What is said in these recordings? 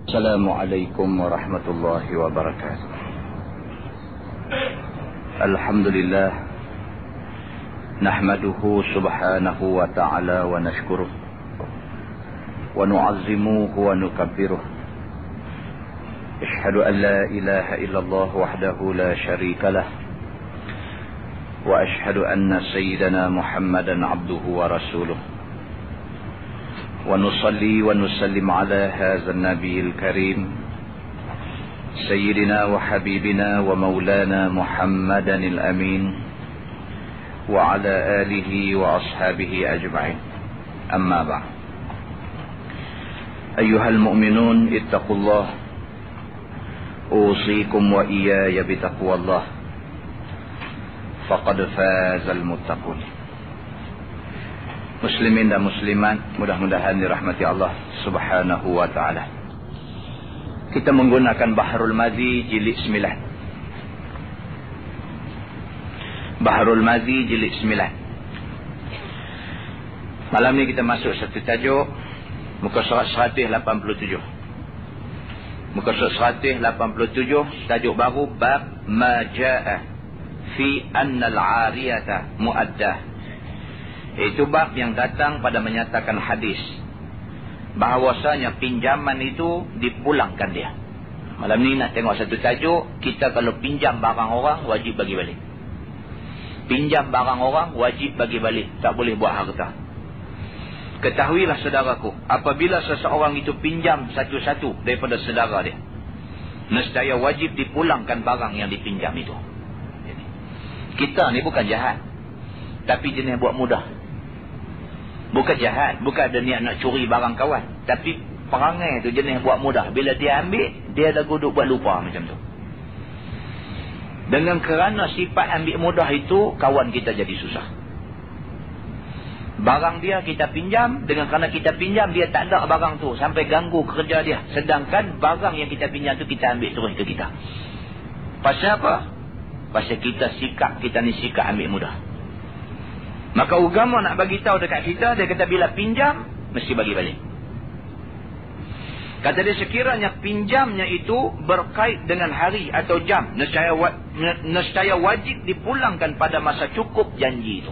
Assalamualaikum warahmatullahi wabarakatuh. Alhamdulillah, nahmaduhu subhanahu wa ta'ala wa nashkuruh wa nu'azzimuhu wa nukabbiruh. Ashhadu an la ilaha illallah wahdahu la sharika lah wa ashhadu anna sayyidana Muhammadan abduhu wa rasuluh. ونصلي ونسلم على هذا النبي الكريم سيدنا وحبيبنا ومولانا محمدا الأمين وعلى آله وأصحابه أجمعين. أما بعد، أيها المؤمنون اتقوا الله، أوصيكم وإياي بتقوى الله، فقد فاز المتقون. Muslimin dan muslimat, mudah-mudahan dirahmati Allah subhanahu wa ta'ala. Kita menggunakan Bahrul Madhi jilid 9. Bahrul Madhi jilid 9. Malam ni kita masuk satu tajuk, muka surat 187. Muka surat 187, tajuk baru, bab ma jaa fi anna al-'ariyata muaddah. Itu bab yang datang pada menyatakan hadis bahawasanya pinjaman itu dipulangkan dia. Malam ni nak tengok satu tajuk, kita kalau pinjam barang orang wajib bagi balik. Pinjam barang orang wajib bagi balik, tak boleh buat harta. Ketahuilah saudaraku, apabila seseorang itu pinjam satu-satu daripada saudara dia, nescaya wajib dipulangkan barang yang dipinjam itu. Kita ni bukan jahat, tapi jenis buat mudah. Bukan jahat, bukan ada niat nak curi barang kawan, tapi perangai tu jenis buat mudah. Bila dia ambil, dia dah duduk buat lupa macam tu. Dengan kerana sifat ambil mudah itu, kawan kita jadi susah. Barang dia kita pinjam, dengan kerana kita pinjam, dia tak ada barang tu, sampai ganggu kerja dia. Sedangkan barang yang kita pinjam tu kita ambil terus ke kita. Pasal apa? Pasal kita ni sikap ambil mudah. Maka agama nak bagi tahu dekat kita, dia kata bila pinjam mesti bagi balik. Kata dia sekiranya pinjamnya itu berkait dengan hari atau jam, nescaya wajib dipulangkan pada masa cukup janji itu.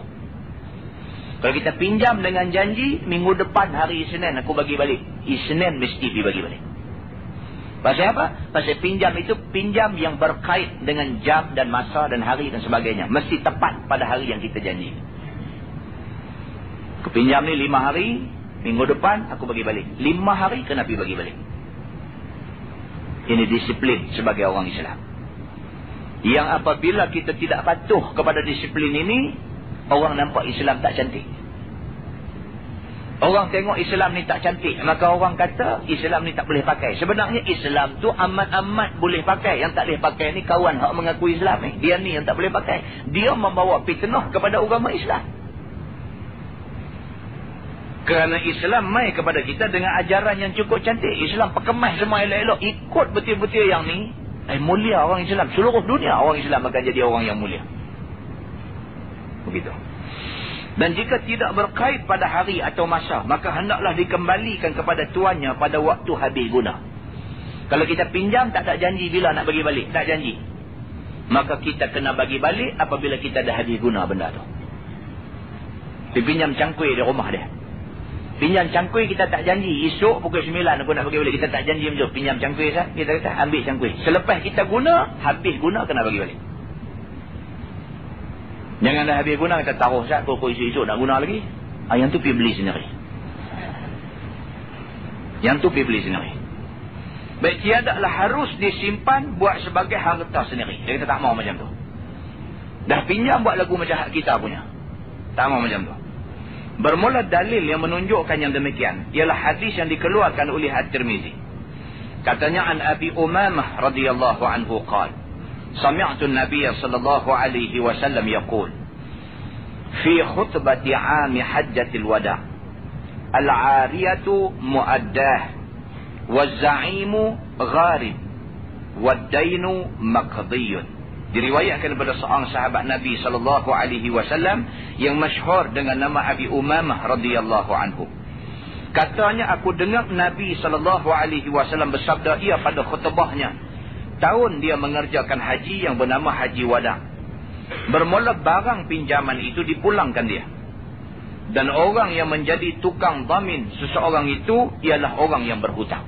Kalau kita pinjam dengan janji, minggu depan hari Isnin aku bagi balik, Isnin mesti dibagi balik. Pasal apa? Pasal pinjam itu pinjam yang berkait dengan jam dan masa dan hari dan sebagainya, mesti tepat pada hari yang kita janji. Pinjam ni 5 hari, minggu depan aku bagi balik. 5 hari kena pergi bagi balik. Ini disiplin sebagai orang Islam. Yang apabila kita tidak patuh kepada disiplin ini, orang nampak Islam tak cantik. Orang tengok Islam ni tak cantik, maka orang kata Islam ni tak boleh pakai. Sebenarnya Islam tu amat-amat boleh pakai. Yang tak boleh pakai ni kawan hak mengaku Islam ni. Dia ni yang tak boleh pakai. Dia membawa fitnah kepada agama Islam. Kerana Islam mai kepada kita dengan ajaran yang cukup cantik. Islam perkemas semua elok-elok. Ikut betul-betul yang ni. Mulia orang Islam. Seluruh dunia orang Islam akan jadi orang yang mulia. Begitu. Dan jika tidak berkait pada hari atau masa, maka hendaklah dikembalikan kepada tuannya pada waktu habis guna. Kalau kita pinjam tak ada janji bila nak bagi balik. Tak janji. Maka kita kena bagi balik apabila kita dah habis guna benda tu. Dipinjam cangkui di rumah dia. Pinjam cangkui kita tak janji. Esok pukul 9 aku nak bagi balik. Kita tak janji macam tu. Pinjam cangkui sah. Kita kata ambil cangkui. Selepas kita guna, habis guna kena bagi balik. Jangan dah habis guna kita taruh sah. Pukul esok nak guna lagi. Yang tu pergi beli sendiri. Yang tu pergi beli sendiri. Baik, tiadalah harus disimpan buat sebagai harta sendiri. Dia kata tak mau macam tu. Dah pinjam buat lagu macam hak kita punya. Tak mau macam tu. Bermula dalil yang menunjukkan yang demikian ialah hadis yang dikeluarkan oleh At-Tirmizi. Katanya an Abi Umamah radhiyallahu anhu qala sami'tu an-nabiy sallallahu alaihi wasallam yaqul fi khutbati 'am hajjatil wada' al-'ariyatu mu'addah waz-za'imu gharib wad-dainu maqdiyun. Diriwayatkan daripada seorang sahabat Nabi sallallahu alaihi wasallam yang masyhur dengan nama Abi Umamah radhiyallahu anhu. Katanya, aku dengar Nabi SAW bersabda ia pada khutbahnya. Tahun dia mengerjakan haji yang bernama Haji Wada. Bermula barang pinjaman itu dipulangkan dia. Dan orang yang menjadi tukang dhamin seseorang itu ialah orang yang berhutang.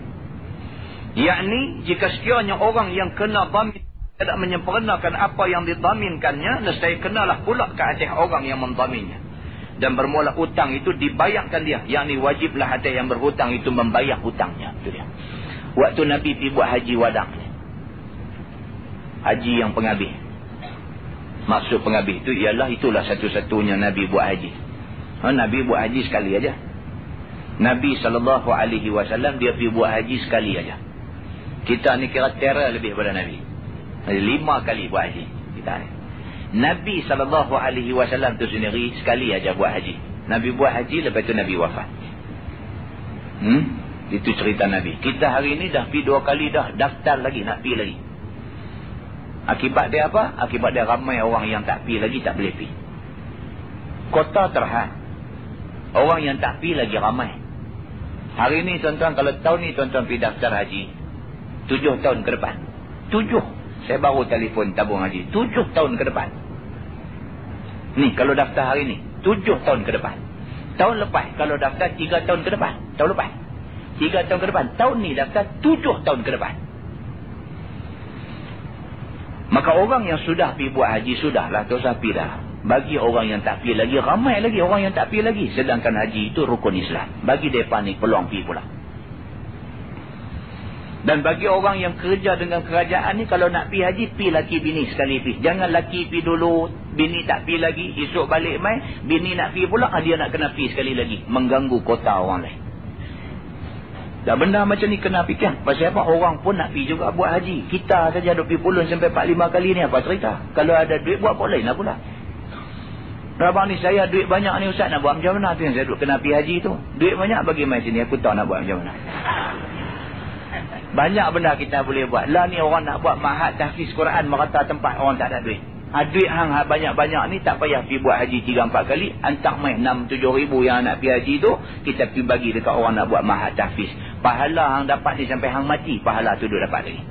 Yakni, jika sekiranya orang yang kena dhamin tidak menyempurnakan apa yang didhaminkannya, nescaya kenalah pula ke atas orang yang mendhaminnya. Dan bermula hutang itu dibayarkan dia. Yakni wajiblah atas yang berhutang itu membayar hutangnya. Itu dia. Waktu Nabi pergi buat haji wada' ni. Haji yang penghabis. Maksud penghabis itu ialah itulah satu-satunya Nabi buat haji. Nabi buat haji sekali aja. Nabi SAW dia pergi buat haji sekali aja. Kita ni kira terror lebih pada Nabi. 5 kali buat haji kita ni. Nabi SAW tu sendiri sekali aja buat haji. Nabi buat haji, lepas tu Nabi wafat. Itu cerita Nabi. Kita hari ni dah pergi 2 kali dah, daftar lagi, nak pergi lagi. Akibat dia apa? Akibat dia ramai orang yang tak pergi lagi, tak boleh pergi. Kota terhad. Orang yang tak pergi lagi ramai. Hari ni tuan-tuan, kalau tahun ni tuan-tuan pergi daftar haji, 7 tahun ke depan. 7. Saya baru telefon tabung haji. 7 tahun ke depan. Ni kalau daftar hari ni, 7 tahun ke depan. Tahun lepas kalau daftar 3 tahun ke depan. Tahun lepas 3 tahun ke depan. Tahun ni daftar 7 tahun ke depan. Maka orang yang sudah pergi buat haji, sudahlah, tak usah pergi dah. Bagi orang yang tak pergi lagi, ramai lagi orang yang tak pergi lagi. Sedangkan haji itu rukun Islam. Bagi mereka ni peluang pergi pula. Dan bagi orang yang kerja dengan kerajaan ni, kalau nak pergi haji, pergi laki bini sekali pergi. Jangan laki pergi dulu, bini tak pergi lagi, esok balik mai, bini nak pergi pula, dia nak kena pergi sekali lagi. Mengganggu kota orang lain. Dan benda macam ni kena fikir. Pasal apa? Orang pun nak pergi juga buat haji. Kita saja duk pergi pulun sampai 4-5 kali ni, apa cerita? Kalau ada duit buat lain lah pula. Rabang ni, saya duit banyak ni Ustaz, nak buat macam mana tu yang saya duk kena pergi haji tu? Duit banyak bagi mai sini, aku tahu nak buat macam mana. Banyak benda kita boleh buat. Lah ni orang nak buat mahat tahfiz Quran merata tempat orang tak ada duit. Duit hang banyak-banyak ni tak payah pergi buat haji 3-4 kali. Antak mai 6-7 ribu yang nak pergi haji tu, kita pergi bagi dekat orang nak buat mahat tahfiz. Pahala hang dapat ni sampai hang mati, pahala tu duk dapat lagi.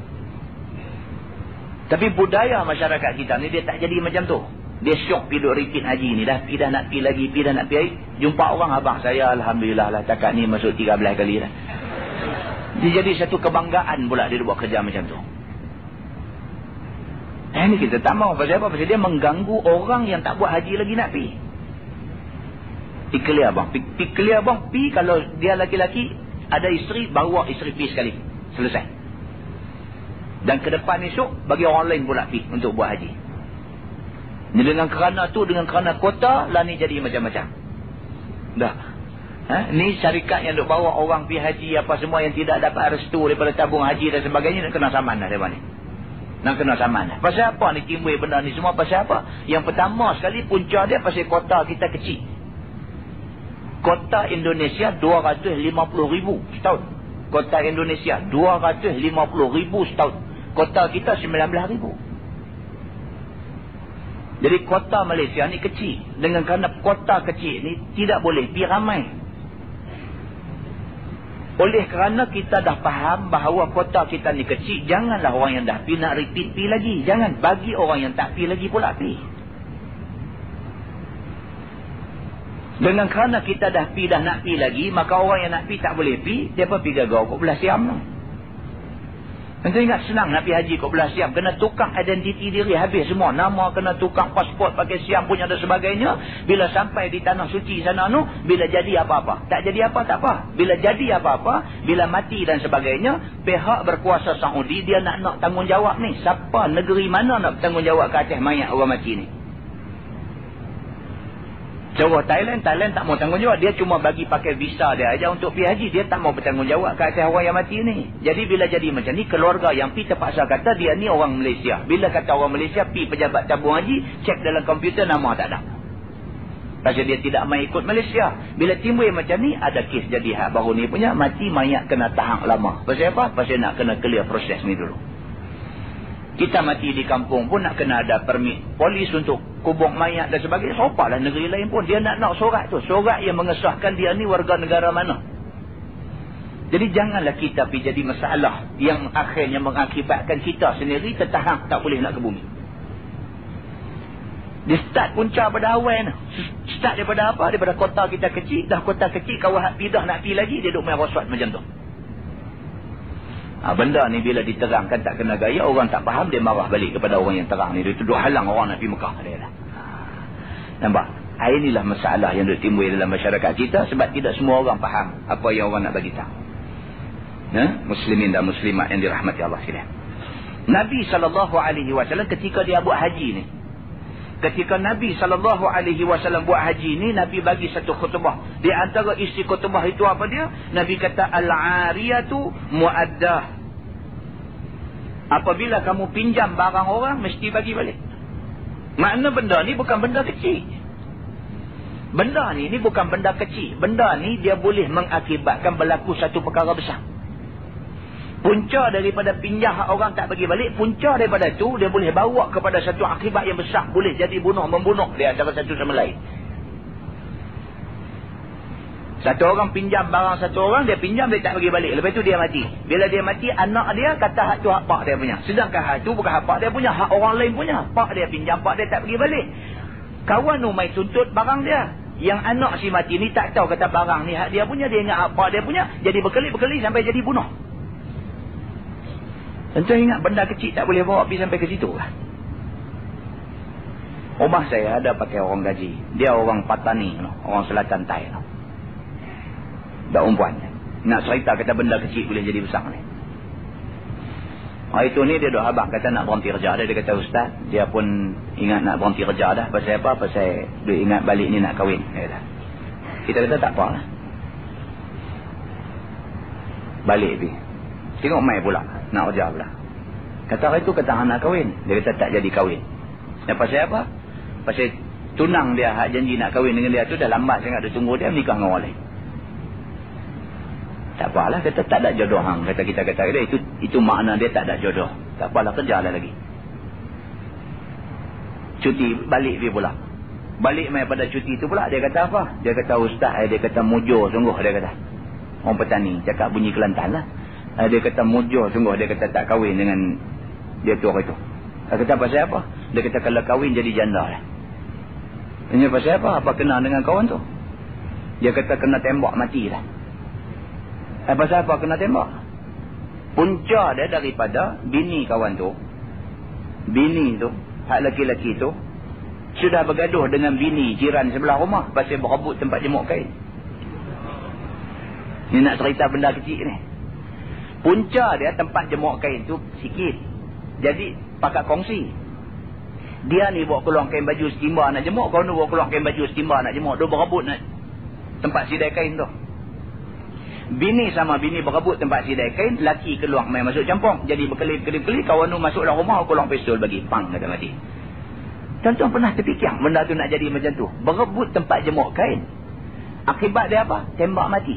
Tapi budaya masyarakat kita ni dia tak jadi macam tu. Dia syok pergi duk repeat haji ni. Dah pergi dah nak pergi lagi, pergi dah nak pergi. Jumpa orang, abang saya alhamdulillah lah takat ni masuk 13 kali dah. Dia jadi satu kebanggaan pula dia buat kerja macam tu. Ini kita tak mahu. Pasal apa? Pasal dia mengganggu orang yang tak buat haji lagi nak pergi. Pergi clear bang. Pergi clear bang. Pergi kalau dia laki-laki, ada isteri, bawa isteri pergi sekali. Selesai. Dan ke depan esok, bagi orang lain pula pergi untuk buat haji. Ni dengan kerana tu, dengan kerana kota, lah ni jadi macam-macam. Dah. Ni syarikat yang duk bawa orang pergi haji apa semua yang tidak dapat restu daripada tabung haji dan sebagainya, nak kena saman dah mereka ni. Nak kena saman dah. Pasal apa ni timbul benda ni semua? Pasal apa? Yang pertama sekali punca dia pasal kota kita kecil. Kota Indonesia 250,000 setahun. Kota Indonesia 250,000 setahun. Kota kita 19,000. Jadi kota Malaysia ni kecil. Dengan kerana kota kecil ni tidak boleh pergi ramai. Oleh kerana kita dah faham bahawa kota kita ni kecil, janganlah orang yang dah pergi nak repeat pergi lagi. Jangan bagi orang yang tak pergi lagi pula pergi. Dengan kerana kita dah pergi dah nak pergi lagi, maka orang yang nak pergi tak boleh pergi, dia pun pergi gagal kok belah siam tu. Nanti ingat senang nak pergi haji kok belah siam, kena tukar identiti diri habis semua. Nama kena tukar, pasport pakai siam punya dan sebagainya. Bila sampai di tanah suci sana tu, bila jadi apa-apa. Tak jadi apa tak apa. Bila jadi apa-apa, bila mati dan sebagainya, pihak berkuasa Saudi dia nak tanggungjawab ni. Siapa, negeri mana nak bertanggungjawab ke atas mayat orang mati ni? Cara Thailand tak mau tanggungjawab. Dia cuma bagi pakai visa dia aja untuk pergi haji. Dia tak mau bertanggungjawab ke atas orang yang mati ni. Jadi bila jadi macam ni, keluarga yang pergi terpaksa kata dia ni orang Malaysia. Bila kata orang Malaysia, pergi pejabat tabung haji, cek dalam komputer nama tak ada. Pasal dia tidak main ikut Malaysia. Bila timbul macam ni, ada kes jadi hak baru ni punya, mati mayat kena tahan lama. Pasal apa? Pasal nak kena clear proses ni dulu. Kita mati di kampung pun nak kena ada permit polis untuk kubur mayat dan sebagainya. Sopalah negeri lain pun dia nak surat tu. Surat yang mengesahkan dia ni warga negara mana. Jadi janganlah kita pergi jadi masalah yang akhirnya mengakibatkan kita sendiri tertahan tak boleh nak ke bumi. Dia start punca pada awal. Start daripada apa? Daripada kota kita kecil. Dah kota kecil, kawan hak pidah nak pergi lagi, dia duduk main roswat macam tu. Benda ni bila diterangkan tak kena gaya, orang tak faham, dia marah balik kepada orang yang terang ni. Dia duduk halang orang nak pergi Mekah. Nampak? Inilah masalah yang duduk timbul dalam masyarakat kita sebab tidak semua orang faham apa yang orang nak bagi tahu. Muslimin dan muslimat yang dirahmati Allah sekalian. Nabi SAW ketika dia buat haji ni, ketika Nabi SAW buat haji ni, Nabi bagi satu khutbah. Di antara isi khutbah itu apa dia? Nabi kata al-ariyatu muaddah. Apabila kamu pinjam barang orang, mesti bagi balik. Makna benda ni bukan benda kecil. Benda ni bukan benda kecil. Benda ni dia boleh mengakibatkan berlaku satu perkara besar. Punca daripada pinjam orang tak bagi balik, punca daripada tu dia boleh bawa kepada satu akibat yang besar. Boleh jadi bunuh-membunuh di antara satu sama lain. Satu orang pinjam barang satu orang, dia pinjam, dia tak bagi balik. Lepas tu dia mati. Bila dia mati, anak dia kata hak tu hak pak dia punya. Sedangkan hak tu bukan hak pak dia punya, hak orang lain punya. Pak dia pinjam, pak dia tak bagi balik. Kawan tu main tuntut barang dia. Yang anak si mati ni tak tahu kata barang ni hak dia punya, dia ingat hak pak dia punya. Jadi berkeli-berkeli sampai jadi bunuh. Tentu ingat benda kecil tak boleh bawa pergi sampai ke situ lah. Rumah saya ada pakai orang gaji. Dia orang Patani, orang Selatan Thai. Dah umpuan. Nak cerita kata benda kecil boleh jadi besar ni. Hari tu ni dia dah abang kata nak berhenti kerja. Dia kata ustaz, dia pun ingat nak berhenti kerja dah. Pasal apa? Pasal dia ingat balik ni nak kahwin. Kita kata tak apa lah. Balik pergi. Tengok mai pula. Nak kerja pula. Kata hari tu kata nak kahwin. Dia kata tak jadi kahwin. Dan pasal apa? Pasal tunang dia hak janji nak kahwin dengan dia tu dah lambat sangat dia tunggu dia menikah dengan orang lain. Tak apalah, kata tak ada jodoh hang. Kata kita itu makna dia tak ada jodoh. Tak apalah, kerjalah lagi. Cuti balik dia pula. Balik mai pada cuti tu pula dia kata apa? Dia kata ustaz, dia kata mujur sungguh dia kata. Orang Petani cakap bunyi Kelantan lah. Dia kata mujur sungguh, dia kata tak kahwin dengan dia tu orang itu. Dia kata pasal apa? Dia kata kalau kahwin jadi janda lah. Ini pasal apa? Apa kena dengan kawan tu? Dia kata kena tembak mati lah. Pasal apa kena tembak? Punca dia daripada bini kawan tu. Bini tu, hak laki-laki tu, sudah bergaduh dengan bini jiran sebelah rumah pasal berebut tempat jemuk kain. Ni nak cerita benda kecil ni. Punca dia tempat jemuk kain tu sikit. Jadi pakat kongsi. Dia ni bawa keluar kain baju setimba nak jemuk, kau ni bawa keluar kain baju setimba nak jemuk. Dia berebut nak tempat sidai kain tu. Bini sama bini berebut tempat sidai kain, laki keluar main masuk campur. Jadi berkelip-kelip-kelip, kawan tu masuk dalam rumah, keluar pistol bagi. Pang, kata mati. Tuan-tuan pernah terfikir benda tu nak jadi macam tu? Berebut tempat jemuk kain. Akibat dia apa? Tembak mati.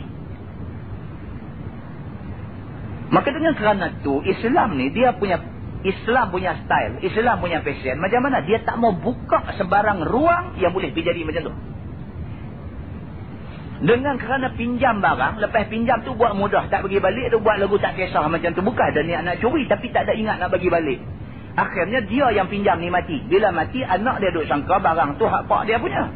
Maka dengan kerana tu, Islam ni dia punya style, Islam punya fashion. Macam mana? Dia tak mau buka sebarang ruang yang boleh jadi macam tu. Dengan kerana pinjam barang, lepas pinjam tu buat mudah, tak bagi balik tu buat lagu tak kisah macam tu. Bukan ada niat nak curi, tapi tak ada ingat nak bagi balik. Akhirnya dia yang pinjam ni mati. Bila mati, anak dia duk sangka barang tu hak pak dia punya.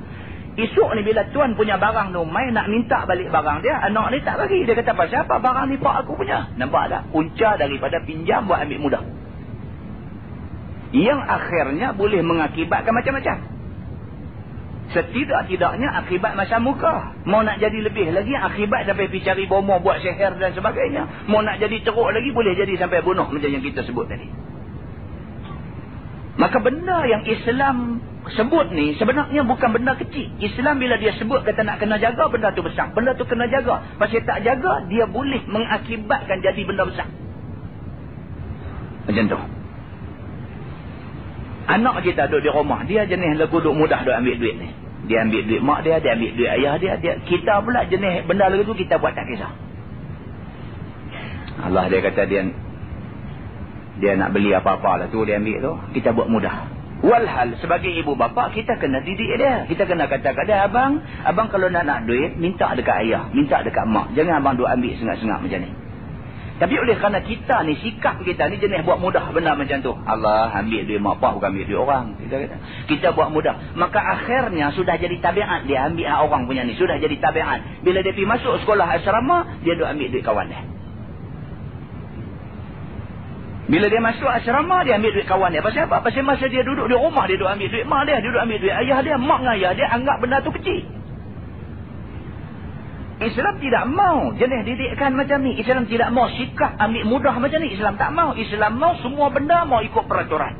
Esok ni bila tuan punya barang tu main nak minta balik barang dia, anak ni tak bagi. Dia kata pasal apa? Barang ni pak aku punya. Nampak tak? Punca daripada pinjam buat ambil mudah. Yang akhirnya boleh mengakibatkan macam-macam. Setidak-tidaknya akibat masa muka. Mau nak jadi lebih lagi, akibat sampai pergi cari bomoh, buat sihir dan sebagainya. Mau nak jadi teruk lagi, boleh jadi sampai bunuh macam yang kita sebut tadi. Maka benda yang Islam sebut ni sebenarnya bukan benda kecil. Islam bila dia sebut kata nak kena jaga, benda tu besar. Benda tu kena jaga. Pasal tak jaga, dia boleh mengakibatkan jadi benda besar. Macam tu. Anak kita duduk di rumah, dia jenis lagu duduk mudah duduk ambil duit ni. Dia ambil duit mak dia ambil duit ayah dia. Kita pula jenis benda lagu tu kita buat tak kisah. Allah dia kata dia nak beli apa-apa lah tu, dia ambil tu, kita buat mudah. Walhal sebagai ibu bapa kita kena didik dia. Kita kena kata kat dia, abang kalau nak duit minta dekat ayah, minta dekat mak. Jangan abang duk ambil sengak-sengak macam ni. Tapi oleh kerana kita ni, sikap kita ni jenis buat mudah benda macam tu. Allah ambil duit mak apa, bukan ambil duit orang. Kita buat mudah. Maka akhirnya sudah jadi tabiat dia ambil orang punya ni. Sudah jadi tabiat. Bila dia pergi masuk sekolah asrama, dia duk ambil duit kawan dia. Bila dia masuk asrama, dia ambil duit kawan dia. Pasal apa? Pasal masa dia duduk di rumah, dia duduk ambil duit mak dia, dia duduk ambil duit ayah dia. Mak dengan ayah dia anggap benda tu kecil. Islam tidak mau jenis didikan macam ni. Islam tidak mau sikap ambil mudah macam ni. Islam tak mau. Islam mau semua benda mau ikut peraturan.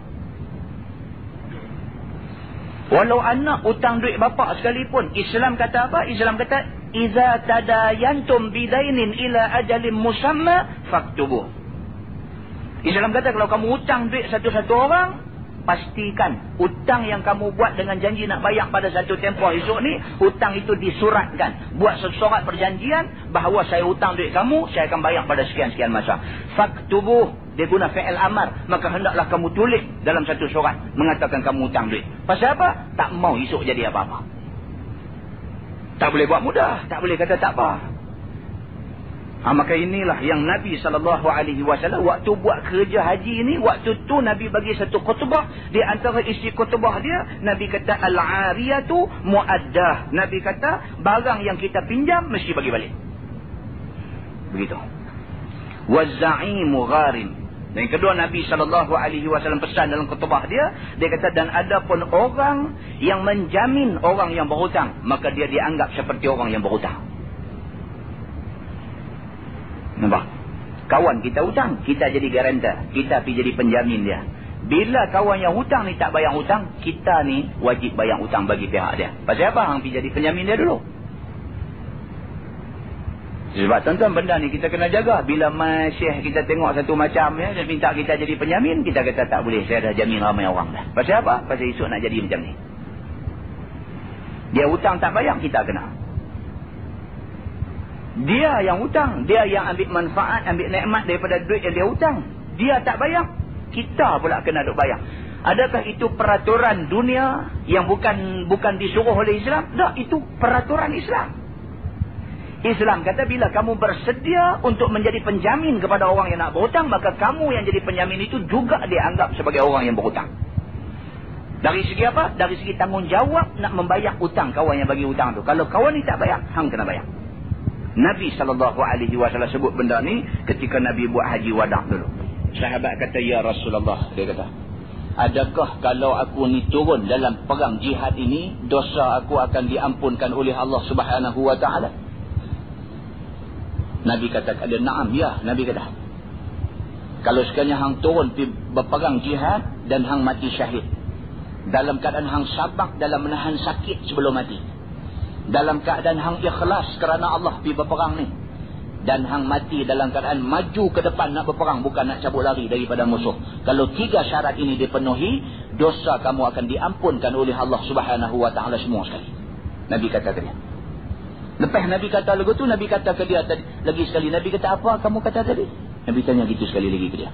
Walau anak utang duit bapa sekalipun, Islam kata apa? Islam kata, "Iza tadayantum bidainin ila ajalin musamma faktubuh." Islam kata kalau kamu hutang duit satu-satu orang, pastikan hutang yang kamu buat dengan janji nak bayar pada satu tempoh esok ni, hutang itu disuratkan. Buat surat perjanjian bahawa saya hutang duit kamu, saya akan bayar pada sekian-sekian masa. Faktubuh, dia guna fi'il amar, maka hendaklah kamu tulis dalam satu surat mengatakan kamu hutang duit. Pasal apa? Tak mau esok jadi apa-apa. Tak boleh buat mudah, tak boleh kata tak apa. Maka inilah yang Nabi SAW waktu buat kerja haji ini, waktu tu Nabi bagi satu khutbah. Di antara isi khutbah dia, Nabi kata al-ariyatu muaddah. Nabi kata barang yang kita pinjam mesti bagi balik. Begitu. Waz-za'imu gharim. Dan yang kedua, Nabi SAW pesan dalam khutbah dia, dia kata dan ada pun orang yang menjamin orang yang berhutang, maka dia dianggap seperti orang yang berhutang. Nampak? Kawan kita hutang, kita jadi garantor, kita pergi jadi penjamin dia. Bila kawan yang hutang ni tak bayar hutang, kita ni wajib bayar hutang bagi pihak dia. Pasal apa? Hang pergi jadi penjamin dia dulu. Sebab tuan-tuan, benda ni kita kena jaga. Bila masih kita tengok satu macam ya, dia minta kita jadi penjamin, kita kata tak boleh, saya dah jamin ramai orang dah. Pasal apa? Pasal esok nak jadi macam ni. Dia hutang tak bayar, kita kena. Dia yang hutang, dia yang ambil manfaat, ambil nikmat daripada duit yang dia hutang. Dia tak bayar, kita pula kena duk bayar. Adakah itu peraturan dunia yang bukan disuruh oleh Islam? Tak, itu peraturan Islam. Islam kata bila kamu bersedia untuk menjadi penjamin kepada orang yang nak berhutang, maka kamu yang jadi penjamin itu juga dianggap sebagai orang yang berhutang. Dari segi apa? Dari segi tanggungjawab nak membayar hutang kawan yang bagi hutang tu. Kalau kawan ni tak bayar, hang kena bayar. Nabi SAW sebut benda ni ketika Nabi buat haji wadah dulu. Sahabat kata, ya Rasulullah, dia kata, adakah kalau aku ni turun dalam perang jihad ini, dosa aku akan diampunkan oleh Allah Subhanahu Wa Taala? Nabi kata, ada na'am, ya. Nabi kata, kalau sekiranya hang turun berperang jihad dan hang mati syahid, dalam keadaan hang sabar dalam menahan sakit sebelum mati, dalam keadaan hang ikhlas kerana Allah pergi berperang ni, dan hang mati dalam keadaan maju ke depan nak berperang, bukan nak cabut lari daripada musuh. Kalau 3 syarat ini dipenuhi, dosa kamu akan diampunkan oleh Allah Subhanahu Wa Taala semua sekali. Nabi kata ke dia. Lepas Nabi kata lagu tu, Nabi kata ke dia tadi, lagi sekali Nabi kata, apa kamu kata tadi? Nabi tanya gitu sekali lagi ke dia.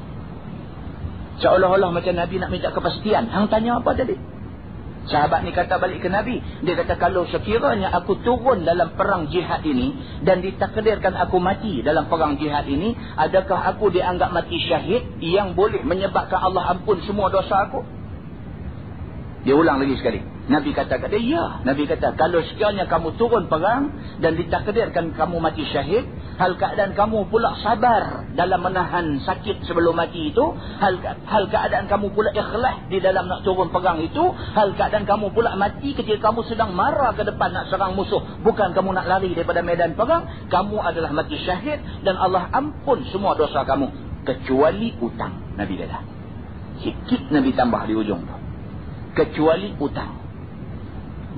Seolah-olah macam Nabi nak minta kepastian. Hang tanya apa tadi? Sahabat ni kata balik ke Nabi. Dia kata, kalau sekiranya aku turun dalam perang jihad ini dan ditakdirkan aku mati dalam perang jihad ini, adakah aku dianggap mati syahid yang boleh menyebabkan Allah ampun semua dosa aku? Dia ulang lagi sekali. Nabi kata kepada dia, ya. Nabi kata, kalau sekiranya kamu turun perang dan ditakdirkan kamu mati syahid, hal keadaan kamu pula sabar dalam menahan sakit sebelum mati itu, hal keadaan kamu pula ikhlas di dalam nak turun perang itu, hal keadaan kamu pula mati ketika kamu sedang marah ke depan nak serang musuh, bukan kamu nak lari daripada medan perang, kamu adalah mati syahid dan Allah ampun semua dosa kamu kecuali hutang. Nabi kata sikit, Nabi tambah di ujung tu, kecuali hutang.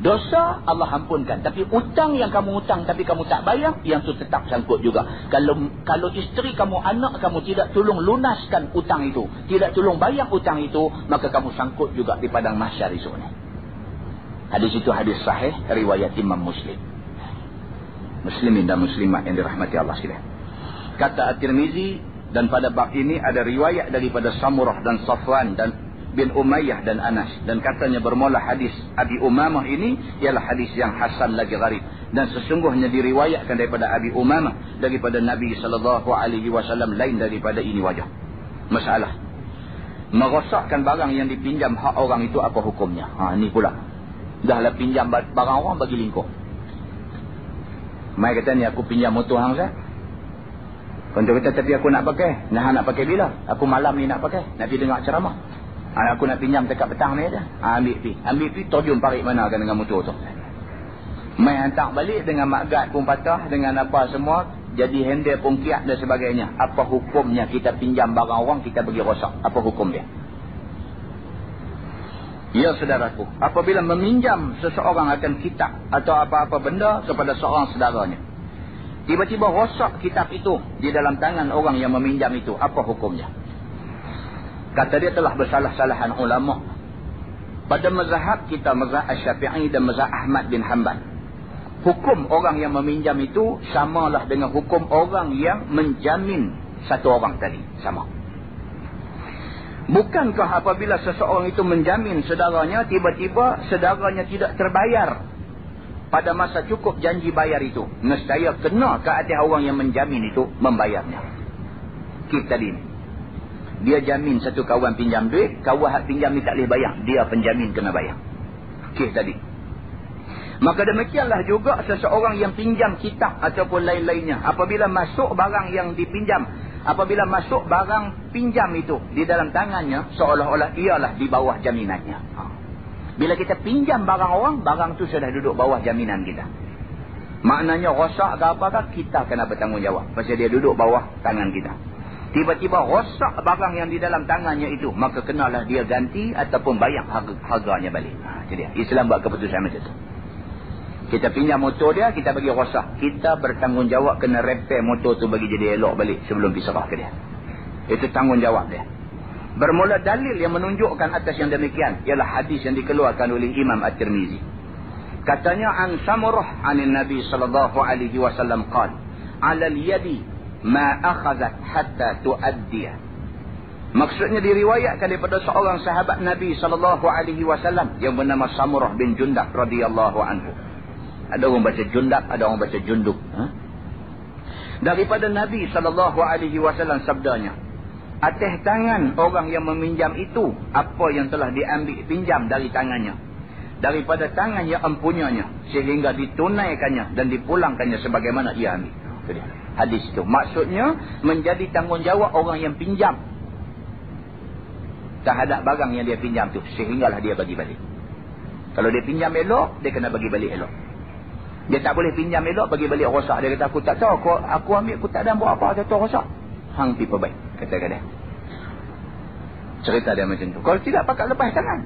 Dosa Allah ampunkan, tapi hutang yang kamu hutang tapi kamu tak bayar, yang tu tetap sangkut juga. Kalau isteri kamu, anak kamu tidak tolong lunaskan hutang itu, tidak tolong bayar hutang itu, maka kamu sangkut juga di padang mahsyar esok ni. Hadis itu hadis sahih riwayat Imam Muslim. Muslimin dan muslimat yang dirahmati Allah sekalian. Kata At-Tirmizi, dan pada bab ini ada riwayat daripada Samurah dan Safwan dan bin Umayyah dan Anas. Dan katanya bermula hadis Abi Umamah ini ialah hadis yang hasan lagi gharib. Dan sesungguhnya diriwayatkan daripada Abi Umamah daripada Nabi SAW lain daripada ini wajah. Masalah merosakkan barang yang dipinjam hak orang itu apa hukumnya? Ni pula. Dahlah pinjam barang orang bagi lingkup. Mai kata ni aku pinjam motor hang Ustaz. Contoh kata tapi aku nak pakai. Nak pakai bila? Aku malam ni nak pakai. Nak pergi dengar ceramah. Aku nak pinjam dekat petang ni aja. Ambil pi terjun parit mana kan dengan motor tu. Mai hantar balik dengan maggat pun patah, dengan apa semua, jadi handle pun kiat dan sebagainya. Apa hukumnya kita pinjam barang orang kita bagi rosak? Apa hukum dia? Ya saudaraku, apabila meminjam seseorang akan kitab atau apa-apa benda kepada seorang saudaranya, tiba-tiba rosak kitab itu di dalam tangan orang yang meminjam itu, apa hukumnya? Kata dia telah bersalah-salahan ulama. Pada mazhab kita, mazhab Asy-Syafi'i dan mazhab Ahmad bin Hanbal, hukum orang yang meminjam itu samalah dengan hukum orang yang menjamin satu orang tadi. Sama. Bukankah apabila seseorang itu menjamin saudaranya, tiba-tiba saudaranya tidak terbayar pada masa cukup janji bayar itu, nescaya kena ke atas orang yang menjamin itu membayarnya. Kita tadi dia jamin satu kawan pinjam duit, kawan hak pinjam ni tak boleh bayar, dia penjamin kena bayar. Kes tadi. Maka demikianlah juga seseorang yang pinjam kitab ataupun lain-lainnya, apabila masuk barang yang dipinjam, apabila masuk barang pinjam itu di dalam tangannya, seolah-olah ialah di bawah jaminannya. Bila kita pinjam barang orang, barang tu sudah duduk bawah jaminan kita. Maknanya rosak ke apakah, kita kena bertanggungjawab. Pasal dia duduk bawah tangan kita. Tiba-tiba rosak barang yang di dalam tangannya itu, maka kenalah dia ganti ataupun bayar harganya balik. Itu dia. Islam buat keputusan macam tu. Kita pinjam motor dia, kita bagi rosak. Kita bertanggungjawab kena repair motor tu bagi jadi elok balik sebelum diserah ke dia. Itu tanggungjawab dia. Bermula dalil yang menunjukkan atas yang demikian ialah hadis yang dikeluarkan oleh Imam At-Tirmizi. Katanya an Samurah anin Nabi sallallahu alaihi wasallam qala, "'Ala al-yadi ma akhadhat hatta tuaddiya." Maksudnya diriwayatkan daripada seorang sahabat Nabi sallallahu alaihi wasallam yang bernama Samurah bin Jundab radhiyallahu anhu. Ada orang baca Jundab, ada orang baca Jundub. Daripada Nabi sallallahu alaihi wasallam sabdanya, atas tangan orang yang meminjam itu apa yang telah diambil pinjam dari tangannya, daripada tangan yang empunyanya, sehingga ditunaikannya dan dipulangkannya sebagaimana ia ambil. Itu dia. Hadis itu maksudnya menjadi tanggungjawab orang yang pinjam terhadap barang yang dia pinjam tu, sehinggalah dia bagi balik. Kalau dia pinjam elok, dia kena bagi balik elok. Dia tak boleh pinjam elok bagi balik rosak. Dia kata aku tak tahu, aku ambil aku tak ada buat apa, dia tahu rosak. Hang pi perbaik, kata dia. Cerita dia macam tu. Kalau tidak pakat lepas tangan,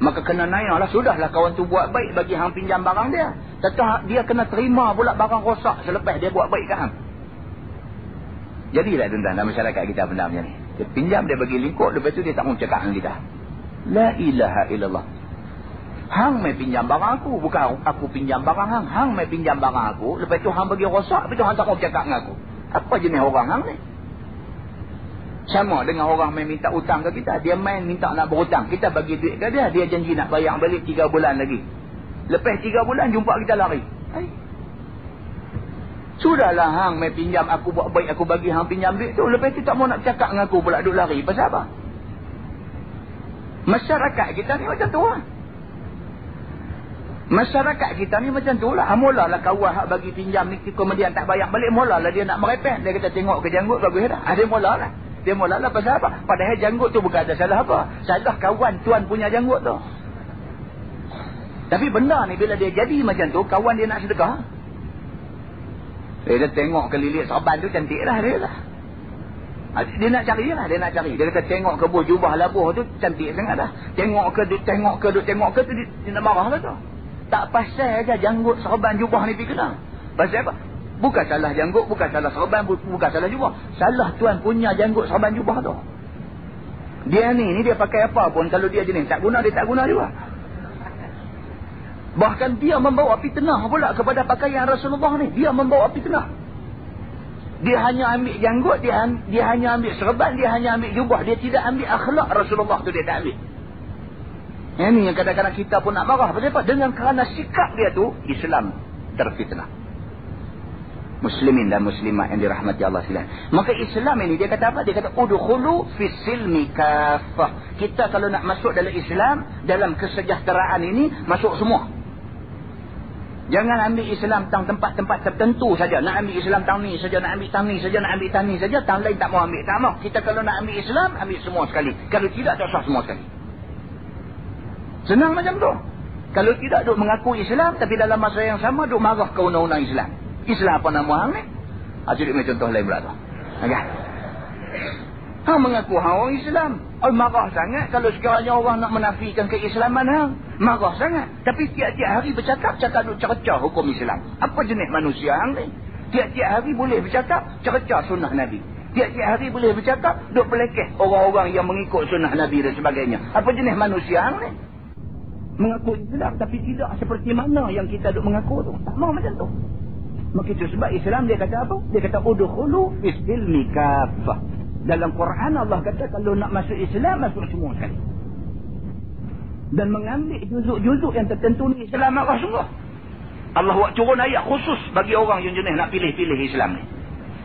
maka kena naiklah. Sudahlah kawan tu buat baik bagi hang pinjam barang dia, tetap dia kena terima pula barang rosak selepas dia buat baik ke hang. Jadilah tuan-tuan dalam masyarakat kita benda macam ni. Dia pinjam, dia bagi lingkup, lepas tu dia tak mau cakap dengan kita. La ilaha illallah. Hang mai pinjam barang aku, bukan aku pinjam barang hang. Hang mai pinjam barang aku, lepas tu hang bagi rosak, lepas tu hang tak mau cakap dengan aku. Apa jenis orang hang ni? Sama dengan orang main minta hutang ke kita. Dia main minta nak berhutang, kita bagi duit ke dia, dia janji nak bayar balik 3 bulan lagi. Lepas 3 bulan jumpa kita lari. Sudahlah hang main pinjam, aku buat baik, aku bagi hang pinjam duit tu, lepas tu tak mau nak cakap dengan aku pula duk lari. Pasal apa? Masyarakat kita ni macam tu lah. Masyarakat kita ni macam tu lah. Mulalah kawan hak bagi pinjam ni, kemudian tak bayar balik, mulalah dia nak merepek. Dia kata tengok ke janggut bagus dah. Dia mulalah. Dia mulalah pasal apa? Padahal janggut tu bukan ada salah apa. Salah kawan tuan punya janggut tu. Tapi benda ni bila dia jadi macam tu, kawan dia nak sedekah. Dia tengok ke lilit serban tu cantik lah dia lah. Dia nak cari lah, dia nak cari. Dia kata tengok ke buah jubah labuh tu cantik sangat dah. Tengok ke tu dia nak marah lah tu. Tak pasal aja janggut serban jubah ni pergi kena. Pasal apa? Bukan salah janggut, bukan salah serban, bukan salah jubah. Salah tuan punya janggut serban jubah tu. Dia ni dia pakai apa pun, kalau dia jenis tak guna, dia tak guna juga. Bahkan dia membawa fitnah pula kepada pakaian Rasulullah ni. Dia membawa fitnah. Dia hanya ambil janggut, dia hanya ambil serban, dia hanya ambil jubah. Dia tidak ambil akhlak Rasulullah tu, dia tak ambil. Ini yang kadang-kadang kita pun nak marah. Kenapa? Dengan kerana sikap dia tu, Islam terfitnah. Muslimin dan muslimat yang dirahmati Allah sekalian. Maka Islam ini dia kata apa? Dia kata udkhulu fis silmi kaffah. Kita kalau nak masuk dalam Islam, dalam kesejahteraan ini, masuk semua. Jangan ambil Islam tang tempat-tempat tertentu saja. Nak ambil Islam tang ni saja, nak ambil tang ni saja, nak ambil tang ni saja, tang lain tak mau ambil. Tak mau. Kita kalau nak ambil Islam, ambil semua sekali. Kalau tidak, tak usah semua sekali. Senang macam tu. Kalau tidak duk mengaku Islam, tapi dalam masa yang sama duk marah ke undang-undang Islam. Islam apa nama hang ni? Jadi macam contoh lain pula tu. Okey. Hang mengaku hang orang Islam. Marah sangat kalau sekiranya orang nak menafikan keislaman hang. Marah sangat. Tapi tiap-tiap hari bercakap duk cercah hukum Islam. Apa jenis manusia hang ni? Tiap-tiap hari boleh bercakap cercah sunnah Nabi. Tiap-tiap hari boleh bercakap duk pelekeh orang-orang yang mengikut sunnah Nabi dan sebagainya. Apa jenis manusia hang ni? Mengaku Islam tapi tidak seperti mana yang kita duk mengaku tu. Tak mau macam tu. Maka itu sebab Islam dia kata apa? Dia kata udkhulu fis silmi kaffah. Dalam Quran Allah kata kalau nak masuk Islam, masuk semua sekali. Dan mengambil juzuk-juzuk yang tertentu ni Islam marah sungguh. Allah buat turun ayat khusus bagi orang yang jenis nak pilih-pilih Islam ni.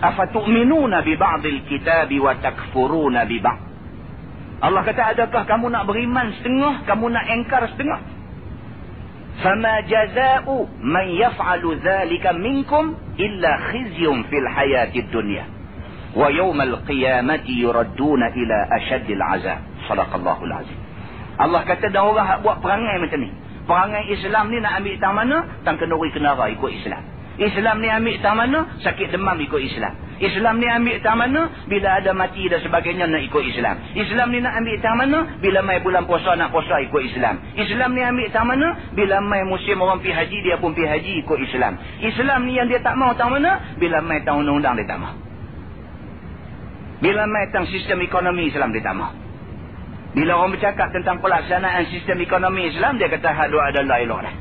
Afatu'minuna bi ba'dil kitabi wa takfuruna bi ba'd. Allah kata adakah kamu nak beriman setengah, kamu nak engkar setengah? Fama jaza'u man yaf'alu dhalika minkum illa khizyun fil hayatid dunya wa yawmal qiyamati yuradduna ila ashaddil azab. Sadaqallahul azim. Allah kata dah orang buat perangai macam ni. Perangai Islam ni nak ambil tang mana? Tang kenduri kenara ikut Islam. Islam ni ambil tang mana? Sakit demam ikut Islam. Islam ni ambil tang mana? Bila ada mati dan sebagainya nak ikut Islam. Islam ni nak ambil tang mana? Bila mai bulan puasa nak puasa ikut Islam. Islam ni ambil tang mana? Bila mai musim orang pergi haji dia pun pergi haji ikut Islam. Islam ni yang dia tak mau tang mana? Bila mai tang undang-undang dia tak mau. Bila mai tang sistem ekonomi Islam dia tak mau. Bila orang bercakap tentang pelaksanaan sistem ekonomi Islam dia kata hadu adalah elok dah.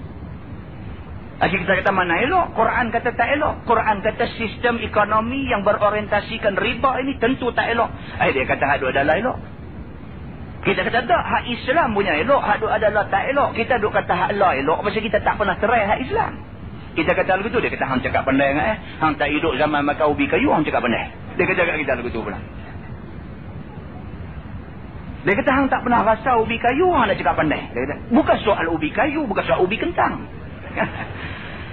Asyik kita kata mana elok? Quran kata tak elok. Quran kata sistem ekonomi yang berorientasikan riba ini tentu tak elok. Dia kata hadu adalah elok. Kita kata tak, hak Islam punya elok, hadu adalah tak elok. Kita duk kata hak Allah elok pasal kita tak pernah terai hak Islam. Kita kata lagu tu, dia kata hang cakap pandai sangat hang tak hidup zaman makan ubi kayu, hang cakap pandai. Dia kata kat kita lagu tu pula. Dia kata hang tak pernah rasa ubi kayu, hang nak cakap pandai. Dia kata bukan soal ubi kayu, bukan soal ubi kentang.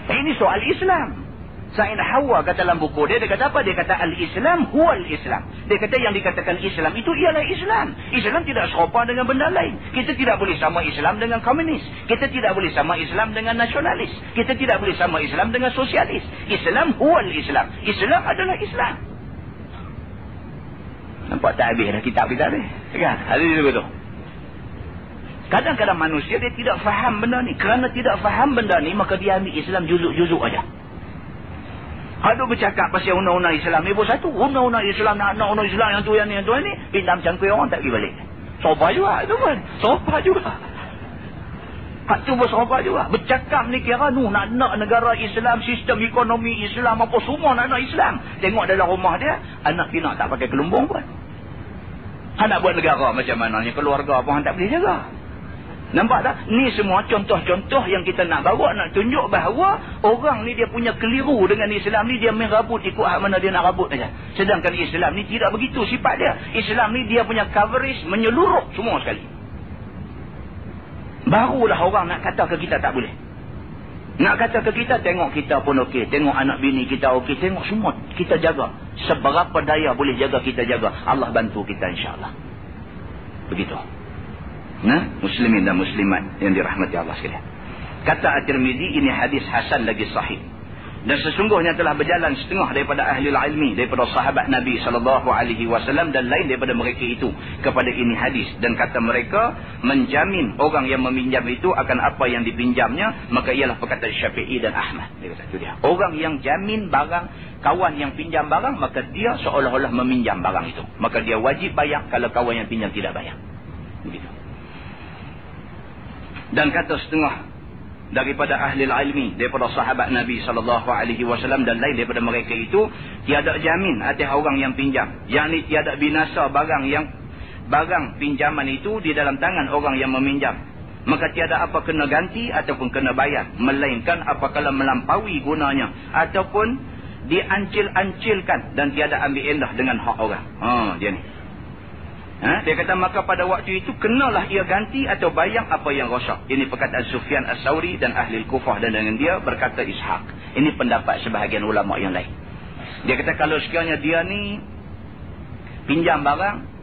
Ini soal Islam. Sayyidina Hawa kata dalam buku dia kata apa? Dia kata al-Islam huwal Islam. Dia kata yang dikatakan Islam itu ialah Islam. Islam tidak serupa dengan benda lain. Kita tidak boleh sama Islam dengan komunis. Kita tidak boleh sama Islam dengan nasionalis. Kita tidak boleh sama Islam dengan sosialis. Islam huwal Islam. Islam adalah Islam. Nampak tak habis dah kitab kita ni? Kan? Ada dia begitu. Kadang-kadang manusia dia tidak faham benda ni. Kerana tidak faham benda ni, maka dia ambil Islam juzuk-juzuk aja. Ada bercakap pasal undang-undang Islam ni pun satu. Undang-undang Islam nak undang-undang Islam yang tu yang ni pinjam cangkui orang tak pergi balik. Sopa juga tu kan. Sopa juga. Hak tu pun sopa juga. Bercakap ni kira nak negara Islam, sistem ekonomi Islam apa semua nak Islam. Tengok dalam rumah dia, anak pinak tak pakai kelumbung pun. Nak buat negara macam mana ni, keluarga pun tak boleh jaga. Nampak tak? Ni semua contoh-contoh yang kita nak bawa, nak tunjuk bahawa orang ni dia punya keliru dengan Islam ni, dia main rabut ikut hak mana dia nak rabut saja. Sedangkan Islam ni tidak begitu sifat dia. Islam ni dia punya coverage menyeluruh semua sekali. Barulah orang nak kata ke kita tak boleh. Nak kata ke kita, tengok kita pun okey, tengok anak bini kita okey, tengok semua kita jaga. Seberapa daya boleh jaga kita jaga. Allah bantu kita insya-Allah. Begitu. Muslimin dan muslimat yang dirahmati Allah sekalian. Kata At-Tirmizi, ini hadis hasan lagi sahih. Dan sesungguhnya telah berjalan setengah daripada ahli ilmi, daripada sahabat Nabi SAW dan lain daripada mereka itu kepada ini hadis. Dan kata mereka, menjamin orang yang meminjam itu akan apa yang dipinjamnya, maka ialah perkataan Syafi'i dan Ahmad. Dia kata, itu dia. Orang yang jamin barang, kawan yang pinjam barang, maka dia seolah-olah meminjam barang itu. Maka dia wajib bayar kalau kawan yang pinjam tidak bayar. Begitu. Dan kata setengah daripada ahli ilmi, daripada sahabat Nabi SAW dan lain daripada mereka itu, tiada jamin atas orang yang pinjam. Yakni tiada binasa barang pinjaman itu di dalam tangan orang yang meminjam. maka tiada apa kena ganti ataupun kena bayar, melainkan apabila melampaui gunanya ataupun diancil-ancilkan dan tiada ambil endah dengan hak orang. Dia ni. Dia kata maka pada waktu itu kenalah ia ganti atau bayar apa yang rosak. Ini perkataan Sufyan As-Sauri dan ahli Kufah, dan dengan dia berkata Ishaq. Ini pendapat sebahagian ulama yang lain. Dia kata kalau sekiranya dia ni pinjam barang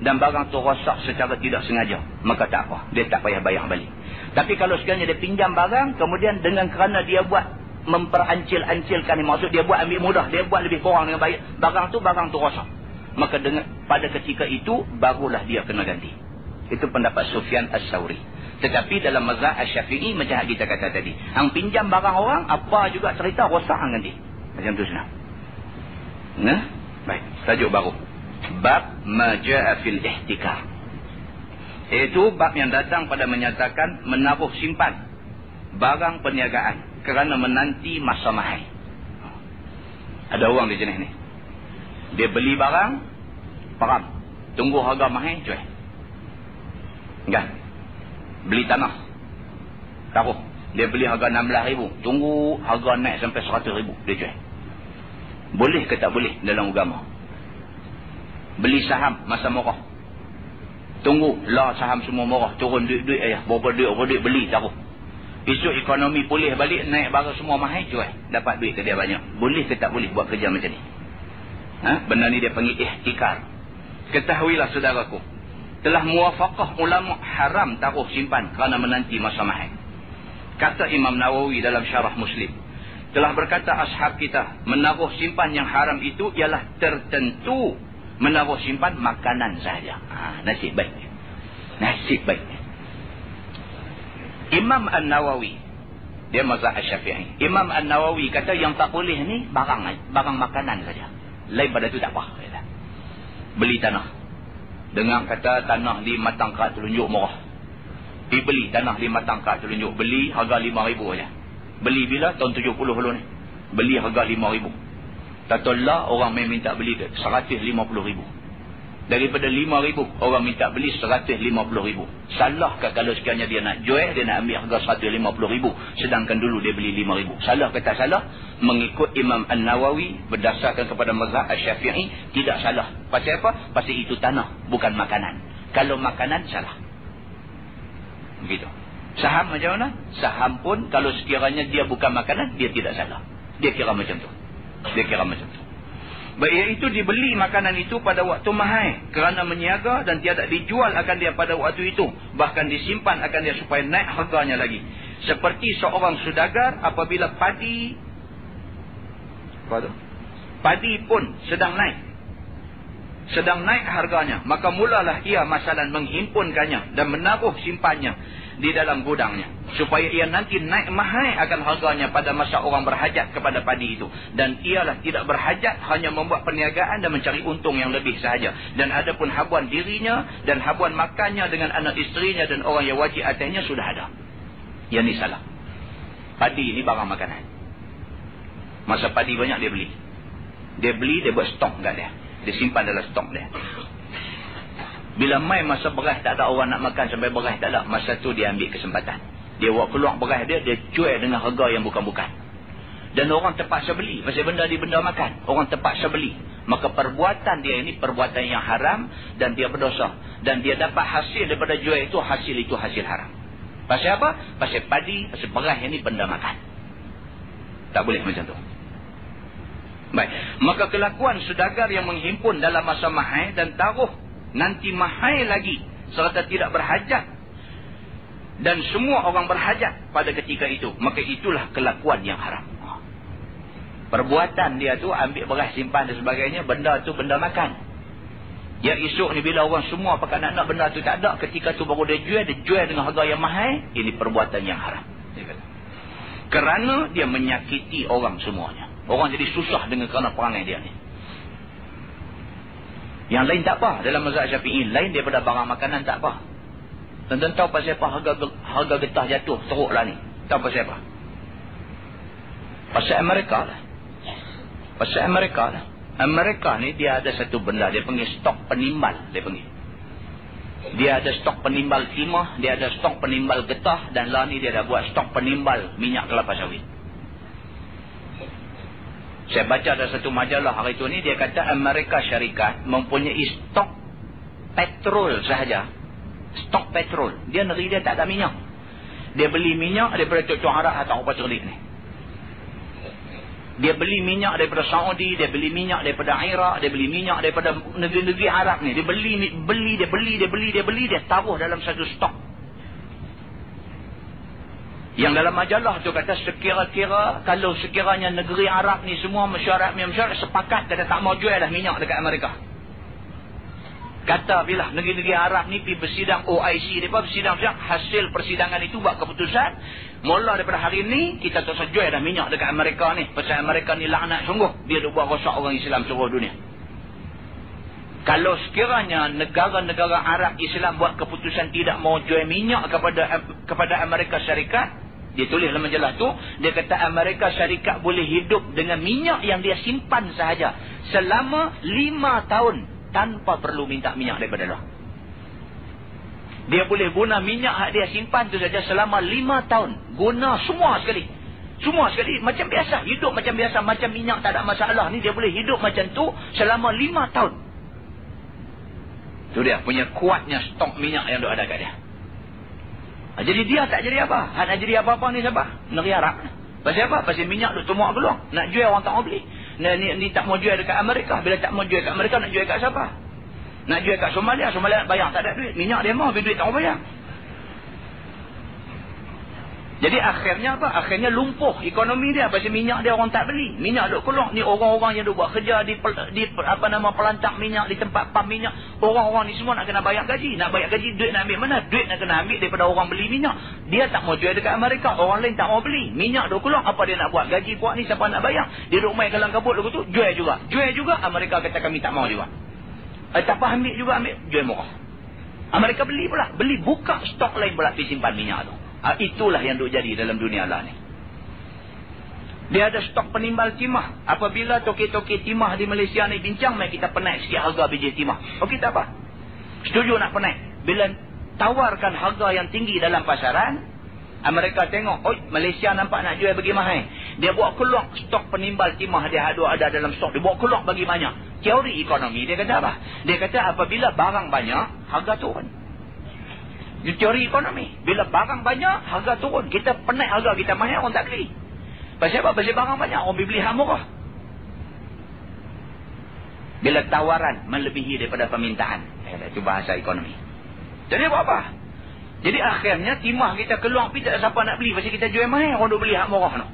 dan barang tu rosak secara tidak sengaja, maka tak apa, dia tak payah bayar balik. Tapi kalau sekiranya dia pinjam barang, kemudian dengan kerana dia buat memperancil-ancilkan, maksud dia buat ambil mudah, dia buat lebih kurang dengan bayar, barang tu rosak, maka pada ketika itu barulah dia kena ganti. Itu pendapat Sufyan As-Sauri. Tetapi dalam mazhab Asy-Syafi'i, macam kita kata tadi, hang pinjam barang orang, apa juga cerita rosak hang ganti. Macam tu senang. Baik, tajuk baru. Bab ma jaa fil ihtikar. Itu bab yang datang pada menyatakan menaruh simpan barang perniagaan kerana menanti masa mahal. Ada orang di jenis ni. Dia beli barang, param, tunggu harga mahal, jual. Kan? Beli tanah, taruh. Dia beli harga 16,000, tunggu harga naik sampai 100,000, dia jual. Boleh ke tak boleh dalam agama? Beli saham masa murah, tunggu lah saham semua murah, turun duit-duit berapa duit beli, taruh. Esok ekonomi pulih balik, naik barang semua mahal, jual, dapat duit ke dia banyak. Boleh ke tak boleh buat kerja macam ni? Benda ni dia panggil ihtikar. Ketahuilah saudaraku, telah muwafaqah ulama haram taruh simpan kerana menanti masa mahal. Kata Imam Nawawi dalam Syarah Muslim, telah berkata ashab kita, menaruh simpan yang haram itu ialah tertentu menaruh simpan makanan sahaja. Nasib baik. Nasib baik. Imam An-Nawawi, dia mazhab Asy-Syafi'i. Imam An-Nawawi kata yang tak boleh ni barang makanan saja. Lain pada tu tak apa. Beli tanah. Dengar kata tanah di Matangkat telunjuk murah. Pergi beli tanah di Matangkat telunjuk. Beli harga 5,000 saja. Beli bila? Tahun 70 dulu ni. Beli harga 5,000. Tatolah orang main minta beli 150,000. Daripada 5,000 orang minta beli 150,000. Salahkah kalau sekiranya dia nak jual, dia nak ambil harga 150,000, sedangkan dulu dia beli 5,000? Salah ke tak salah? Mengikut Imam An-Nawawi berdasarkan kepada mazhab Asy-Syafi'i, tidak salah. Pasal apa? Pasal itu tanah, bukan makanan. Kalau makanan, salah. Begitu. Saham macam mana? Saham pun kalau sekiranya dia bukan makanan, dia tidak salah. Dia kira macam tu. Baik, iaitu dibeli makanan itu pada waktu mahal kerana menyiaga dan tiada dijual akan dia pada waktu itu, bahkan disimpan akan dia supaya naik harganya lagi. Seperti seorang saudagar apabila padi pun sedang naik harganya, maka mulalah ia masalan menghimpunkannya dan menaruh simpannya di dalam gudangnya, supaya ia nanti naik mahal akan harganya pada masa orang berhajat kepada padi itu. Dan ialah tidak berhajat, hanya membuat perniagaan dan mencari untung yang lebih sahaja. Dan adapun habuan dirinya dan habuan makannya dengan anak isterinya dan orang yang wajib atasnya sudah ada. Yang ni salah. Padi ni barang makanan. Masa padi banyak dia beli, dia buat stok kat dia. Dia simpan dalam stok dia. Bila mai masa beras tak ada orang nak makan, sampai beras tak ada, masa tu dia ambil kesempatan. Dia buat keluar beras dia jual dengan harga yang bukan-bukan. Dan orang terpaksa beli. Pasal benda di benda makan, orang terpaksa beli. Maka perbuatan dia ini perbuatan yang haram dan dia berdosa. Dan dia dapat hasil daripada jual itu hasil haram. Pasal apa? Pasal padi, pasal beras ini benda makan. Tak boleh macam tu. Baik. Maka kelakuan saudagar yang menghimpun dalam masa mahal dan taruh nanti mahal lagi serta tidak berhajat, dan semua orang berhajat pada ketika itu, maka itulah kelakuan yang haram. Perbuatan dia tu ambil beras simpan dan sebagainya, benda tu benda makan. Ya esok ni bila orang semua pakai nak benda tu tak ada, ketika tu baru dia jual dengan harga yang mahal. Ini perbuatan yang haram. Kerana dia menyakiti orang semuanya. Orang jadi susah dengan kerana perangai dia ni. Yang lain tak apa. Dalam mazhab Syafi'i lain daripada barang makanan tak apa. Tuan-tuan tahu pasal apa harga getah jatuh teruk lah ni? Tahu pasal apa? Pasal Amerika lah. Amerika ni dia ada satu benda dia panggil stok penimbal, dia panggil. Dia ada stok penimbal timah, dia ada stok penimbal getah, dan lah ni dia dah buat stok penimbal minyak kelapa sawit. Saya baca ada satu majalah hari itu ni, dia kata Amerika Syarikat mempunyai stok petrol sahaja. Stok petrol. Dia negeri dia tak ada minyak. Dia beli minyak daripada Cucuk Arab atau apa cerdik ni. Dia beli minyak daripada Saudi, dia beli minyak daripada Iraq, dia beli minyak daripada negeri-negeri Arab ni. Dia beli, dia taruh dalam satu stok. Yang dalam majalah tu kata sekira-kira, kalau sekiranya negeri Arab ni semua masyarakat sepakat kata tak mau jual dah minyak dekat Amerika. Kata bila negeri-negeri Arab ni pergi bersidang OIC, mereka bersidang hasil persidangan itu buat keputusan, mula daripada hari ni kita tak usah jual dah minyak dekat Amerika ni, pasal Amerika ni laknat sungguh, dia dah buat rosak orang Islam seluruh dunia. Kalau sekiranya negara-negara Arab Islam buat keputusan tidak mau jual minyak kepada Amerika Syarikat, dia tulis dalam majalah tu, dia kata Amerika Syarikat boleh hidup dengan minyak yang dia simpan sahaja selama 5 tahun tanpa perlu minta minyak daripada luar. Dia boleh guna minyak yang dia simpan tu saja selama 5 tahun. Guna semua sekali. Semua sekali. Macam biasa. Hidup macam biasa. Macam minyak tak ada masalah ni. Dia boleh hidup macam tu selama 5 tahun. Tu dia punya kuatnya stok minyak yang ada kat dia. Jadi dia tak jadi apa? Nak jadi apa-apa ni siapa? Negeri Arab. Pasal apa? Pasal minyak tu semua keluar. Nak jual orang tak mau beli. Ni tak mau jual dekat Amerika. Bila tak mau jual kat Amerika, nak jual kat siapa? Nak jual kat Somalia. Somalia nak bayar, tak ada duit. Minyak dia mau, duit tak mau bayar. Jadi akhirnya apa? Akhirnya lumpuh ekonomi dia. Pasal minyak dia orang tak beli. Minyak duk keluar. Ni orang-orang yang duk buat kerja di pelantak minyak, di tempat pam minyak. Orang-orang ni semua nak kena bayar gaji. Nak bayar gaji, duit nak ambil mana? Duit nak kena ambil daripada orang beli minyak. Dia tak mau jual dekat Amerika. Orang lain tak mau beli. Minyak duk keluar. Apa dia nak buat? Gaji puak ni siapa nak bayar? Dia duk main kalang kabut lagu tu. Jual juga. Jual juga. Amerika kata kami tak mau juga. Tak apa ambil juga, ambil. Jual murah. Amerika beli pula. Beli buka stok lain pula pergi simpan minyak tu. Itulah yang duk jadi dalam dunia lah ni. Dia ada stok penimbal timah. Apabila toke-toke timah di Malaysia ni bincang, mai kita penaik sikit harga biji timah. Okey tak apa. Setuju nak penaik. Bila tawarkan harga yang tinggi dalam pasaran, Amerika tengok, oi Malaysia nampak nak jual bagi mahal. Dia buat keluar stok penimbal timah dia ada dalam stok. Dia buat keluar bagi banyak. Teori ekonomi dia kata apa? Dia kata apabila barang banyak, harga turun. Di teori ekonomi. Bila barang banyak, harga turun. Kita penaik harga kita mahal, orang tak beli. Pasal apa? Pasal barang banyak, orang beli hak murah. Bila tawaran melebihi daripada permintaan. Itu bahasa ekonomi. Jadi buat apa? Jadi akhirnya timah kita keluar, tapi tak ada siapa nak beli. Pasal kita jual mahal, orang duk beli hak murah. No?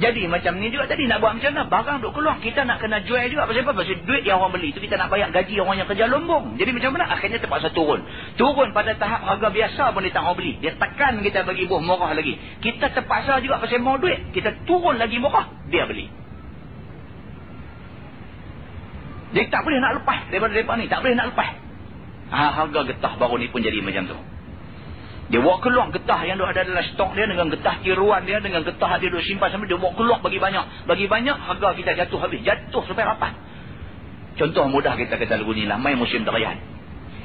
Jadi macam ni juga tadi, nak buat macam mana? Barang duk keluar, kita nak kena jual juga. Pasal apa? Pasal duit yang orang beli itu kita nak bayar gaji orang yang kerja lombong. Jadi macam mana? Akhirnya terpaksa turun. Turun pada tahap harga biasa pun dia tak mau beli. Dia tekan kita bagi buah murah lagi. Kita terpaksa juga pasal mau duit. Kita turun lagi murah, dia beli. Dia tak boleh nak lepas daripada mereka ni. Tak boleh nak lepas. Harga getah baru ni pun jadi macam tu. Dia bawa keluar getah yang ada dalam stok dia dengan getah tiruan dia, dengan getah dia duk simpan sampai dia bawa keluar bagi banyak. Bagi banyak, harga kita jatuh habis. Jatuh sampai rapat. Contoh mudah kita kata lagu ni lah, main musim durian.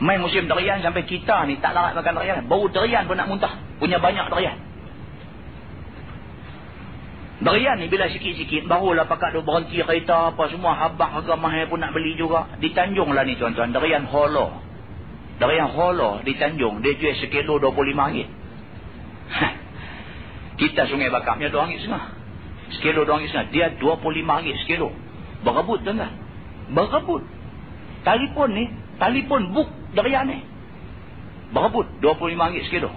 Main musim durian sampai kita ni tak larat makan durian. Bau durian pun nak muntah. Punya banyak durian. Durian ni bila sikit-sikit, barulah pakat duk berhenti kereta apa semua. Habang harga mahal pun nak beli juga. Di Tanjung lah ni tuan-tuan, durian holo. Durian holo di Tanjung, dia jual sekilo RM25. Kita Sungai Bakapnya RM2.5. Sekilo RM2.5. Dia RM25 sekilo. Berebut tuan-tuan. Berebut. Telefon book durian ni. Berebut RM25 sekilo.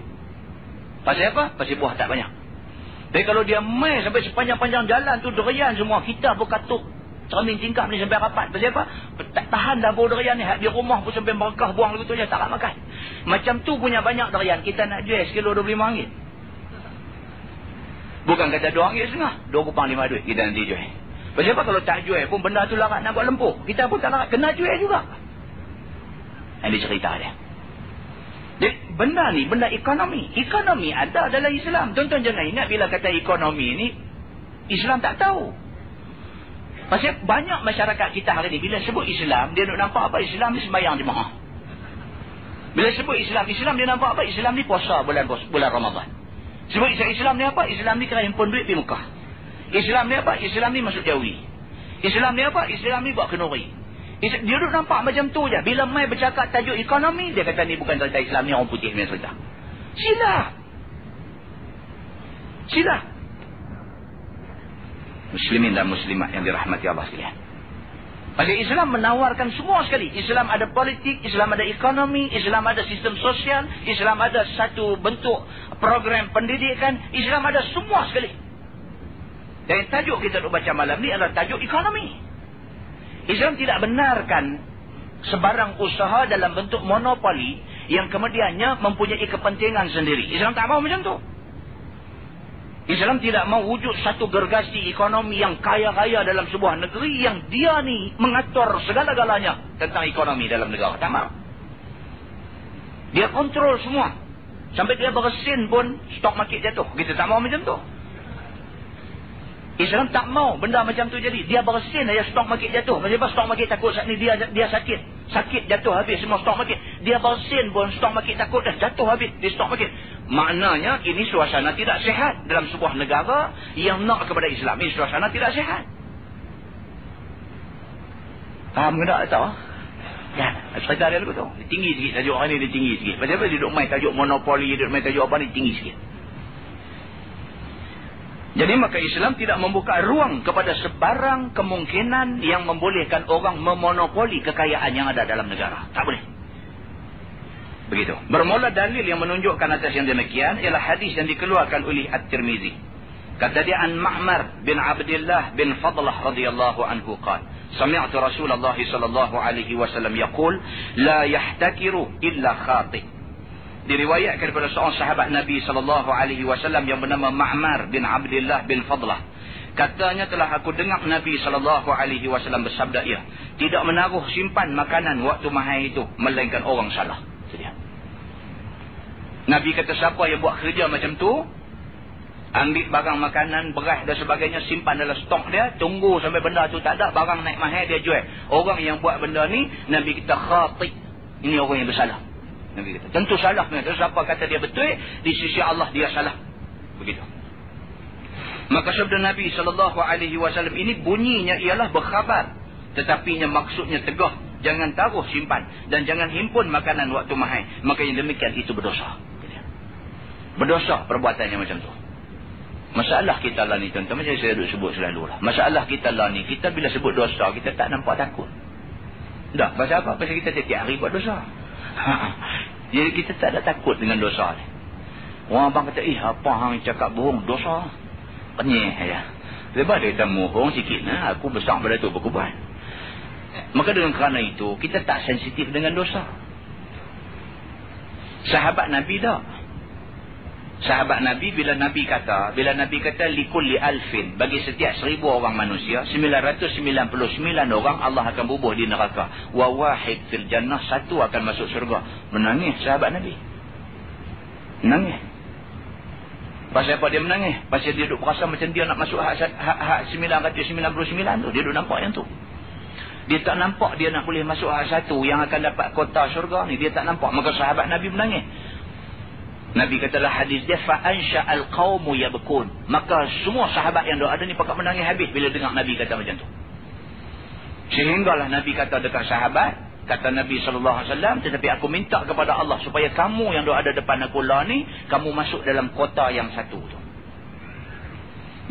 Pasal apa? Pasal buah tak banyak. Tapi kalau dia main sampai sepanjang-panjang jalan tu durian semua, kita pun katuk cermin tingkap ni sampai rapat. Pasal apa? Tak tahan dah bau durian ni. Di rumah pun sampai merekah buang begitu je. Tak nak makan. Macam tu punya banyak durian. Kita nak jual sekilo RM25. Bukan kata RM2.5. RM2.5 duit kita nanti jual. Pasal apa? Kalau tak jual pun benda tu larat nak buat lempuh. Kita pun tak larat. Kena jual juga. Ini cerita dia. Jadi benda ni, benda ekonomi. Ekonomi ada dalam Islam. Tuan-tuan jangan ingat bila kata ekonomi ni, Islam tak tahu. Pasal banyak masyarakat kita hari ni bila sebut Islam, dia nak nampak apa? Islam ni sembahyang jemaah. Bila sebut Islam, Islam dia nampak apa? Islam ni puasa bulan Ramadan. Sebut Islam ni apa? Islam ni kena himpun duit pergi Mekah. Islam ni apa? Islam ni masuk Jawi. Islam ni apa? Islam ni buat kenuri. Dia duduk nampak macam tu je. Bila mai bercakap tajuk ekonomi, dia kata ni bukan cerita Islam, ni orang putih punya cerita. Silap. Muslimin dan muslimat yang dirahmati Allah sekalian. Maka Islam menawarkan semua sekali. Islam ada politik, Islam ada ekonomi, Islam ada sistem sosial, Islam ada satu bentuk program pendidikan, Islam ada semua sekali. Dan tajuk kita untuk baca malam ni adalah tajuk ekonomi. Islam tidak benarkan sebarang usaha dalam bentuk monopoli yang kemudiannya mempunyai kepentingan sendiri. Islam tak mahu macam tu. Islam tidak mahu wujud satu gergasi ekonomi yang kaya-kaya dalam sebuah negeri yang dia ni mengatur segala-galanya tentang ekonomi dalam negara. Tak mahu. Dia kontrol semua. Sampai dia bersin pun stok market jatuh. Kita tak mahu macam tu. Islam tak mau benda macam tu jadi. Dia bersin aja stok market jatuh. Sebab stok market takut saat ni dia sakit. Sakit jatuh habis semua stok market. Dia bersin pun stok market takut dah jatuh habis di stok market. Maknanya ini suasana tidak sihat dalam sebuah negara yang nak kepada Islam. Ini suasana tidak sihat. Faham ke tak tahu? Ya, cerita dia lagu tu. Dia tinggi sikit tajuk orang ni, dia tinggi sikit. Pasal apa dia duduk main tajuk monopoli, dia duduk main tajuk apa ni tinggi sikit. Jadi maka Islam tidak membuka ruang kepada sebarang kemungkinan yang membolehkan orang memonopoli kekayaan yang ada dalam negara. Tak boleh. Begitu. Bermula dalil yang menunjukkan atas yang demikian ialah hadis yang dikeluarkan oleh At-Tirmizi. Kata dia an Ma'mar bin Abdullah bin Fadlah radhiyallahu anhu qala sami'tu Rasulullah sallallahu alaihi wasallam yaqul la yahtakiru illa khati'. Diriwayatkan daripada seorang sahabat Nabi sallallahu alaihi wasallam yang bernama Ma'mar bin Abdullah bin Fadlah. Katanya telah aku dengar Nabi sallallahu alaihi wasallam bersabda, ia tidak menaruh simpan makanan waktu mahal itu melainkan orang salah. Sedia. Nabi kata siapa yang buat kerja macam tu, ambil barang makanan, beras dan sebagainya, simpan dalam stok dia, tunggu sampai benda tu tak ada, barang naik mahal dia jual. Orang yang buat benda ni, Nabi kita khati'. Ini orang yang bersalah. Nabi kata, tentu salah. Siapa kata dia betul, di sisi Allah dia salah. Begitu. Maka sabda Nabi SAW ini bunyinya ialah berkhabar. Tetapinya maksudnya tegah. Jangan taruh simpan. Dan jangan himpun makanan waktu mahal. Maka yang demikian itu berdosa. Berdosa perbuatannya macam tu. Masalah kita lah ni tuan-tuan. Macam saya duduk sebut selalu lah. Masalah kita lah ni. Kita bila sebut dosa, kita tak nampak takut. Tak. Pasal apa? Pasal kita tiap hari buat dosa. Jadi kita tak ada takut dengan dosa ni. Orang abang kata, apa hang cakap bohong? Dosa. Penyih ya. Lepas dia kata bohong sikit nah, aku besar pada tu berkuban. Maka dengan kerana itu kita tak sensitif dengan dosa. Sahabat Nabi tak. Sahabat Nabi bila Nabi kata likulli alfin, bagi setiap 1000 orang manusia 999 orang Allah akan bubuh di neraka, wa wahid fil jannah, satu akan masuk syurga. Menangis sahabat Nabi. Menangis. Pasal apa dia menangis? Pasal dia duduk berasa macam dia nak masuk hak 999 tu. Dia duduk nampak yang tu. Dia tak nampak dia nak boleh masuk hak satu yang akan dapat kota syurga ni. Dia tak nampak. Maka sahabat Nabi menangis. Nabi katalah hadis dia fa'ansha al-qaumu yabkun. Maka semua sahabat yang ada ni pakat menangis habis bila dengar Nabi kata macam tu. Sehinggalah Nabi kata dekat sahabat, kata Nabi SAW, tetapi aku minta kepada Allah supaya kamu yang ada depan aku lah ni, kamu masuk dalam kota yang satu tu.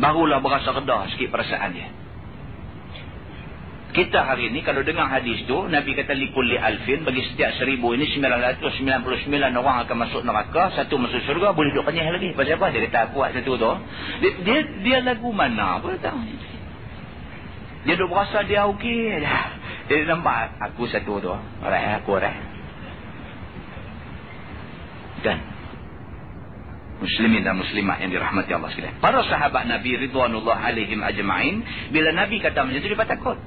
Barulah berasa reda sikit perasaan dia. Kita hari ni kalau dengar hadis tu, Nabi kata likulli alfin, bagi setiap 1000 ini 999 orang akan masuk neraka, satu masuk syurga, boleh duduk kenyah lagi. Pasal apa? Dia kata aku buat satu tu. Dia lagu mana apa tahu. Dia duduk berasa dia okey. Dia nampak aku satu tu. Alright, aku alright. Dan muslimin dan muslimat yang dirahmati Allah sekalian. Para sahabat Nabi ridwanullah alaihim ajma'in, bila Nabi kata macam tu dia takut.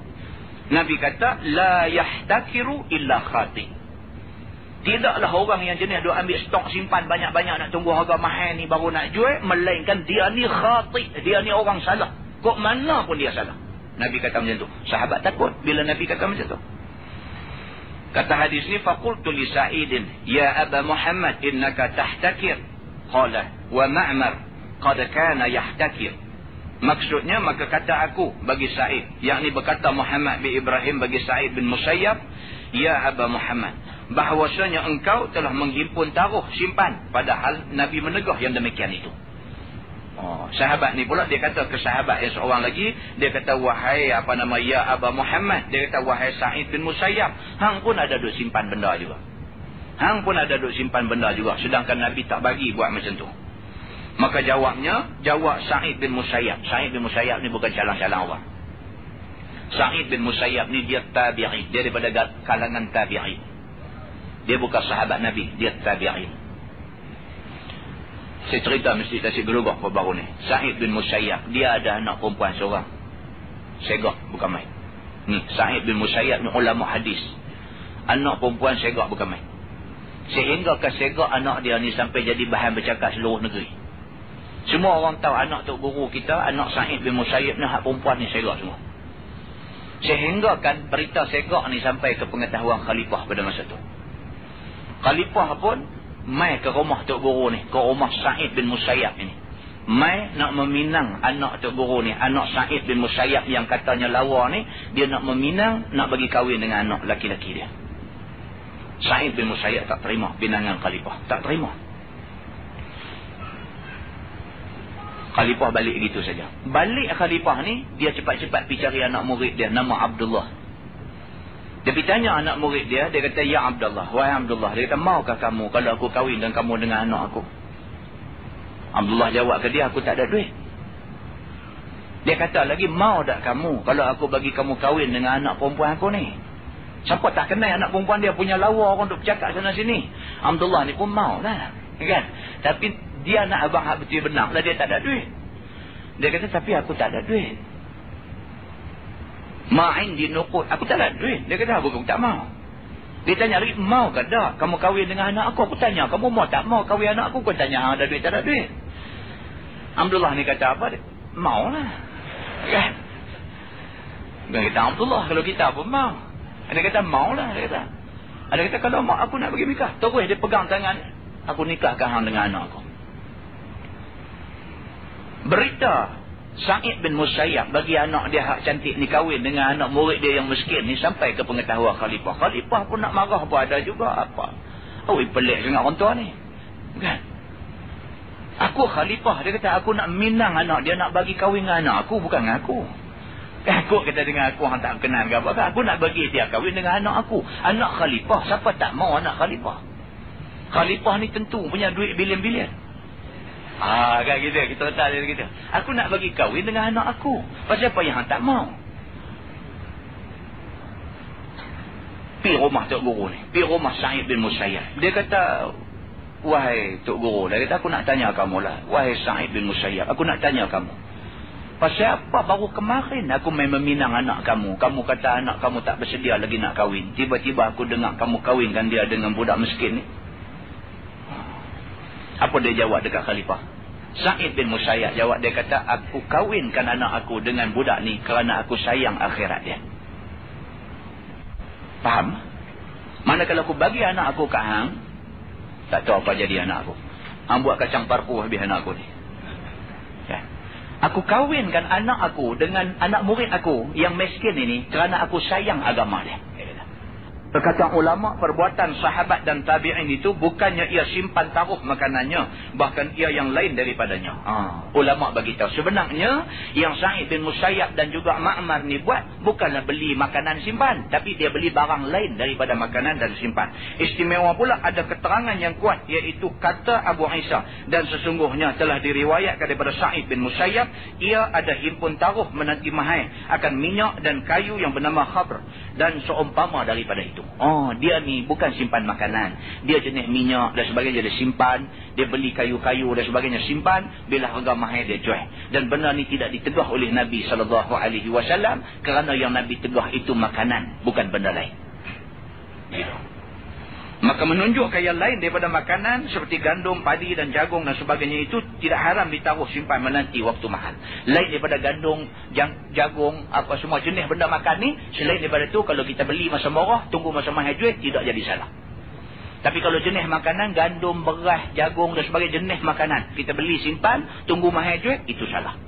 Nabi kata la yahtakiru illa khati. Tidaklah orang yang jenis duk ambil stok simpan banyak-banyak nak tunggu harga mahal ni baru nak jual, melainkan dia ni khati, dia ni orang salah. Kok mana pun dia salah. Nabi kata macam tu. Sahabat takut bila Nabi kata macam tu. Kata hadis ni, faqultu li Sa'idin, ya Aba Muhammad, innaka tahtakir. Qala, wa Ma'mar qad kana yahtakir. Maksudnya, maka kata aku bagi Sa'id, yakni berkata Muhammad bin Ibrahim bagi Sa'id bin Musayyab, ya Aba Muhammad, bahawasanya engkau telah menghimpun taruh simpan, padahal Nabi menegur yang demikian itu. Sahabat ni pula dia kata ke sahabat yang seorang lagi, dia kata, wahai ya Aba Muhammad, dia kata, wahai Sa'id bin Musayyab, hang pun ada duk simpan benda juga. Hang pun ada duk simpan benda juga, sedangkan Nabi tak bagi buat macam tu. Maka jawab Sa'id bin Musayyab. Sa'id bin Musayyab ni bukan calang-calang orang. Sa'id bin Musayyab ni dia tabi'i, dia daripada kalangan tabi'i. Dia bukan sahabat Nabi, dia tabi'i. Saya cerita mesti tak gelugah baru ni. Sa'id bin Musayyab, dia ada anak perempuan seorang. Segak, bukan main. Ni, Sa'id bin Musayyab ni ulama hadis. Anak perempuan segak, bukan main. Sehingga kesegak anak dia ni sampai jadi bahan bercakap seluruh negeri. Semua orang tahu anak tok guru kita, anak Sa'id bin Musayyab ni, hak perempuan ni segak semua. Sehingga kan berita segak ni sampai ke pengetahuan khalifah pada masa tu. Khalifah pun mai ke rumah Tok Guru ni, ke rumah Sa'id bin Musayyab ini. Mai nak meminang anak Tok Guru ni, anak Sa'id bin Musayyab yang katanya lawa ni, dia nak meminang, nak bagi kahwin dengan anak laki-laki dia. Sa'id bin Musayyab tak terima pinangan khalifah, tak terima. Khalifah balik gitu saja. Balik khalifah ni, dia cepat-cepat pergi cari anak murid dia, nama Abdullah. Dia pergi tanya anak murid dia, dia kata, ya Abdullah, wahai Abdullah, dia kata, maukah kamu kalau aku kahwin dan kamu dengan anak aku? Abdullah jawab ke dia, aku tak ada duit. Dia kata lagi, mau tak kamu kalau aku bagi kamu kahwin dengan anak perempuan aku ni? Siapa tak kenal anak perempuan dia, punya lawa orang duk bercakap sana sini. Abdullah ni pun mau lah, kan? Tapi dia nak abang hak betul benar lah, dia tak ada duit. Dia kata, tapi aku tak ada duit. Ma'in di nukut, aku tak ada duit. Dia kata, aku tak mau. Dia tanya lagi, mau ke tak kamu kahwin dengan anak aku? Aku tanya, kamu mau tak mau kahwin anak aku? Kau tanya, ada duit tak ada duit? Abdullah ni kata apa? Mau lah, kan? Dia kata, Abdullah, kalau kita pun mau. Dia kata, mau lah. Dia kata, kalau mau aku nak pergi nikah. Terus dia pegang tangan, aku nikahkan hang dengan anak aku. Berita Sa'id bin Musayyab bagi anak dia hak cantik ni kahwin dengan anak murid dia yang miskin ni sampai ke pengetahuan khalifah. Khalifah pun nak marah pun ada juga apa. Pelik sangat orang tua ni, kan? Aku khalifah, dia kata aku nak minang anak dia, nak bagi kahwin dengan anak aku, bukan dengan aku. Aku kata dengan aku hang tak kenal ke apa, aku nak bagi dia kahwin dengan anak aku. Anak khalifah, siapa tak mau anak khalifah? Khalifah ni tentu punya duit bilion-bilion. Kan kita letak dia gitu. Aku nak bagi kahwin dengan anak aku. Pasal apa yang hang tak mau? Pergi rumah Tok Guru ni, pergi rumah Sa'id bin Musayyab. Dia kata, wahai Tok Guru, dia kata, aku nak tanya kamu lah, wahai Sa'id bin Musayyab, aku nak tanya kamu. Pasal apa baru kemarin aku main meminang anak kamu, kamu kata anak kamu tak bersedia lagi nak kahwin, tiba-tiba aku dengar kamu kahwinkan dia dengan budak miskin ni. Apa dia jawab dekat khalifah? Sa'id bin Musayyab jawab, dia kata, aku kahwinkan anak aku dengan budak ni kerana aku sayang akhirat dia. Faham? Mana kalau aku bagi anak aku kat hang, tak tahu apa jadi anak aku. Hang buat kacang parpu habis anak aku ni. Ya. Aku kahwinkan anak aku dengan anak murid aku yang miskin ini kerana aku sayang agama dia. Berkata ulama, perbuatan sahabat dan tabi'in itu bukannya ia simpan taruh makanannya, bahkan ia yang lain daripadanya. Ulama bagi tahu sebenarnya yang Sa'id bin Musayyab dan juga Ma'mar ni buat bukanlah beli makanan simpan, tapi dia beli barang lain daripada makanan dan simpan. Istimewa pula ada keterangan yang kuat, iaitu kata Abu Isa, dan sesungguhnya telah diriwayatkan daripada Sa'id bin Musayyab, ia ada himpun taruh menanti mahal akan minyak dan kayu yang bernama khabr dan seumpama daripada itu. Dia ni bukan simpan makanan, dia jenis minyak dan sebagainya dia simpan, dia beli kayu-kayu dan sebagainya simpan, bila harga mahal dia jual. Dan benda ni tidak ditegah oleh Nabi SAW kerana yang Nabi tegah itu makanan, bukan benda lain. Maka menunjukkan yang lain daripada makanan seperti gandum, padi dan jagung dan sebagainya itu tidak haram ditaruh simpan menanti waktu mahal. Lain daripada gandum, jagung, apa semua jenis benda makan ni, selain daripada tu kalau kita beli masa murah, tunggu masa mahal jual, tidak jadi salah. Tapi kalau jenis makanan, gandum, beras, jagung dan sebagainya jenis makanan, kita beli simpan, tunggu mahal jual, itu salah.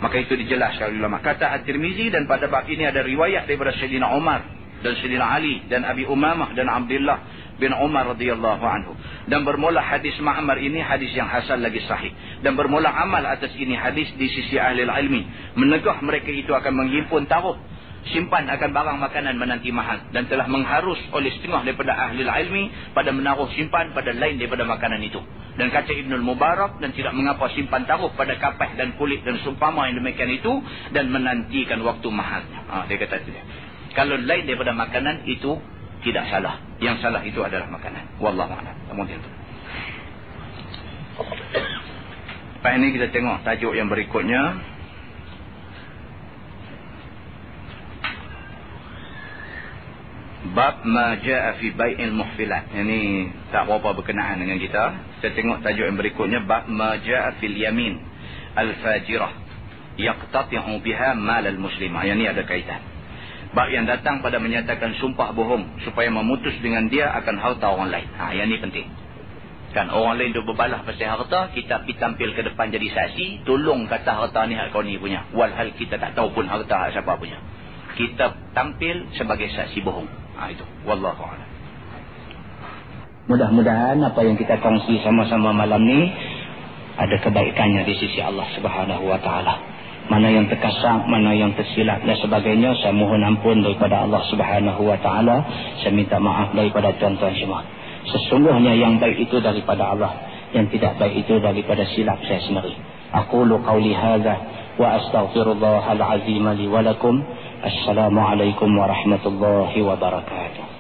Maka itu dijelaskan oleh ulama. Kata At-Tirmizi, dan pada bab ini ada riwayat daripada Sayyidina Umar dan Sayyidina Ali dan Abi Umamah dan Abdullah bin Umar radhiyallahu anhu. Dan bermula hadis Ma'mar ini hadis yang hasan lagi sahih. Dan bermula amal atas ini hadis di sisi ahli ilmi. Menegah mereka itu akan menghimpun taruh simpan akan barang makanan menanti mahal. Dan telah mengharus oleh setengah daripada ahli ilmi pada menaruh simpan pada lain daripada makanan itu. Dan kata Ibnul Mubarak, dan tidak mengapa simpan taruh pada kapas dan kulit dan sumpama yang demikian itu dan menantikan waktu mahalnya. Dia kata itu dia. Kalau lain daripada makanan itu tidak salah. Yang salah itu adalah makanan. Wallahu a'lam. Kemudian tu. Lepas ini kita tengok tajuk yang berikutnya. Bab ma ja'a fi bai'il muhfilat. Ini tak berapa berkenaan dengan kita. Kita tengok tajuk yang berikutnya. Bab ma ja'a fil yamin al-fajirah yaqtati'u biha mal al-muslimah. Yang ini ada kaitan. Bab yang datang pada menyatakan sumpah bohong supaya memutus dengan dia akan harta orang lain. Yang ni penting. Kan orang lain duk berbalah pasal harta, kita pergi tampil ke depan jadi saksi, tolong kata harta ni hak kau ni punya. Walhal kita tak tahu pun harta hak siapa punya. Kita tampil sebagai saksi bohong. Itu. Wallahu a'lam. Mudah-mudahan apa yang kita kongsi sama-sama malam ni ada kebaikannya di sisi Allah Subhanahu wa taala. Mana yang terkasar, mana yang tersilap dan sebagainya, saya mohon ampun daripada Allah Subhanahu wa taala. Saya minta maaf daripada tuan-tuan semua. Sesungguhnya yang baik itu daripada Allah, yang tidak baik itu daripada silap saya sendiri. Aqulu qawli hadza wa astaghfirullahal azim li wa lakum. Assalamualaikum warahmatullahi wabarakatuh.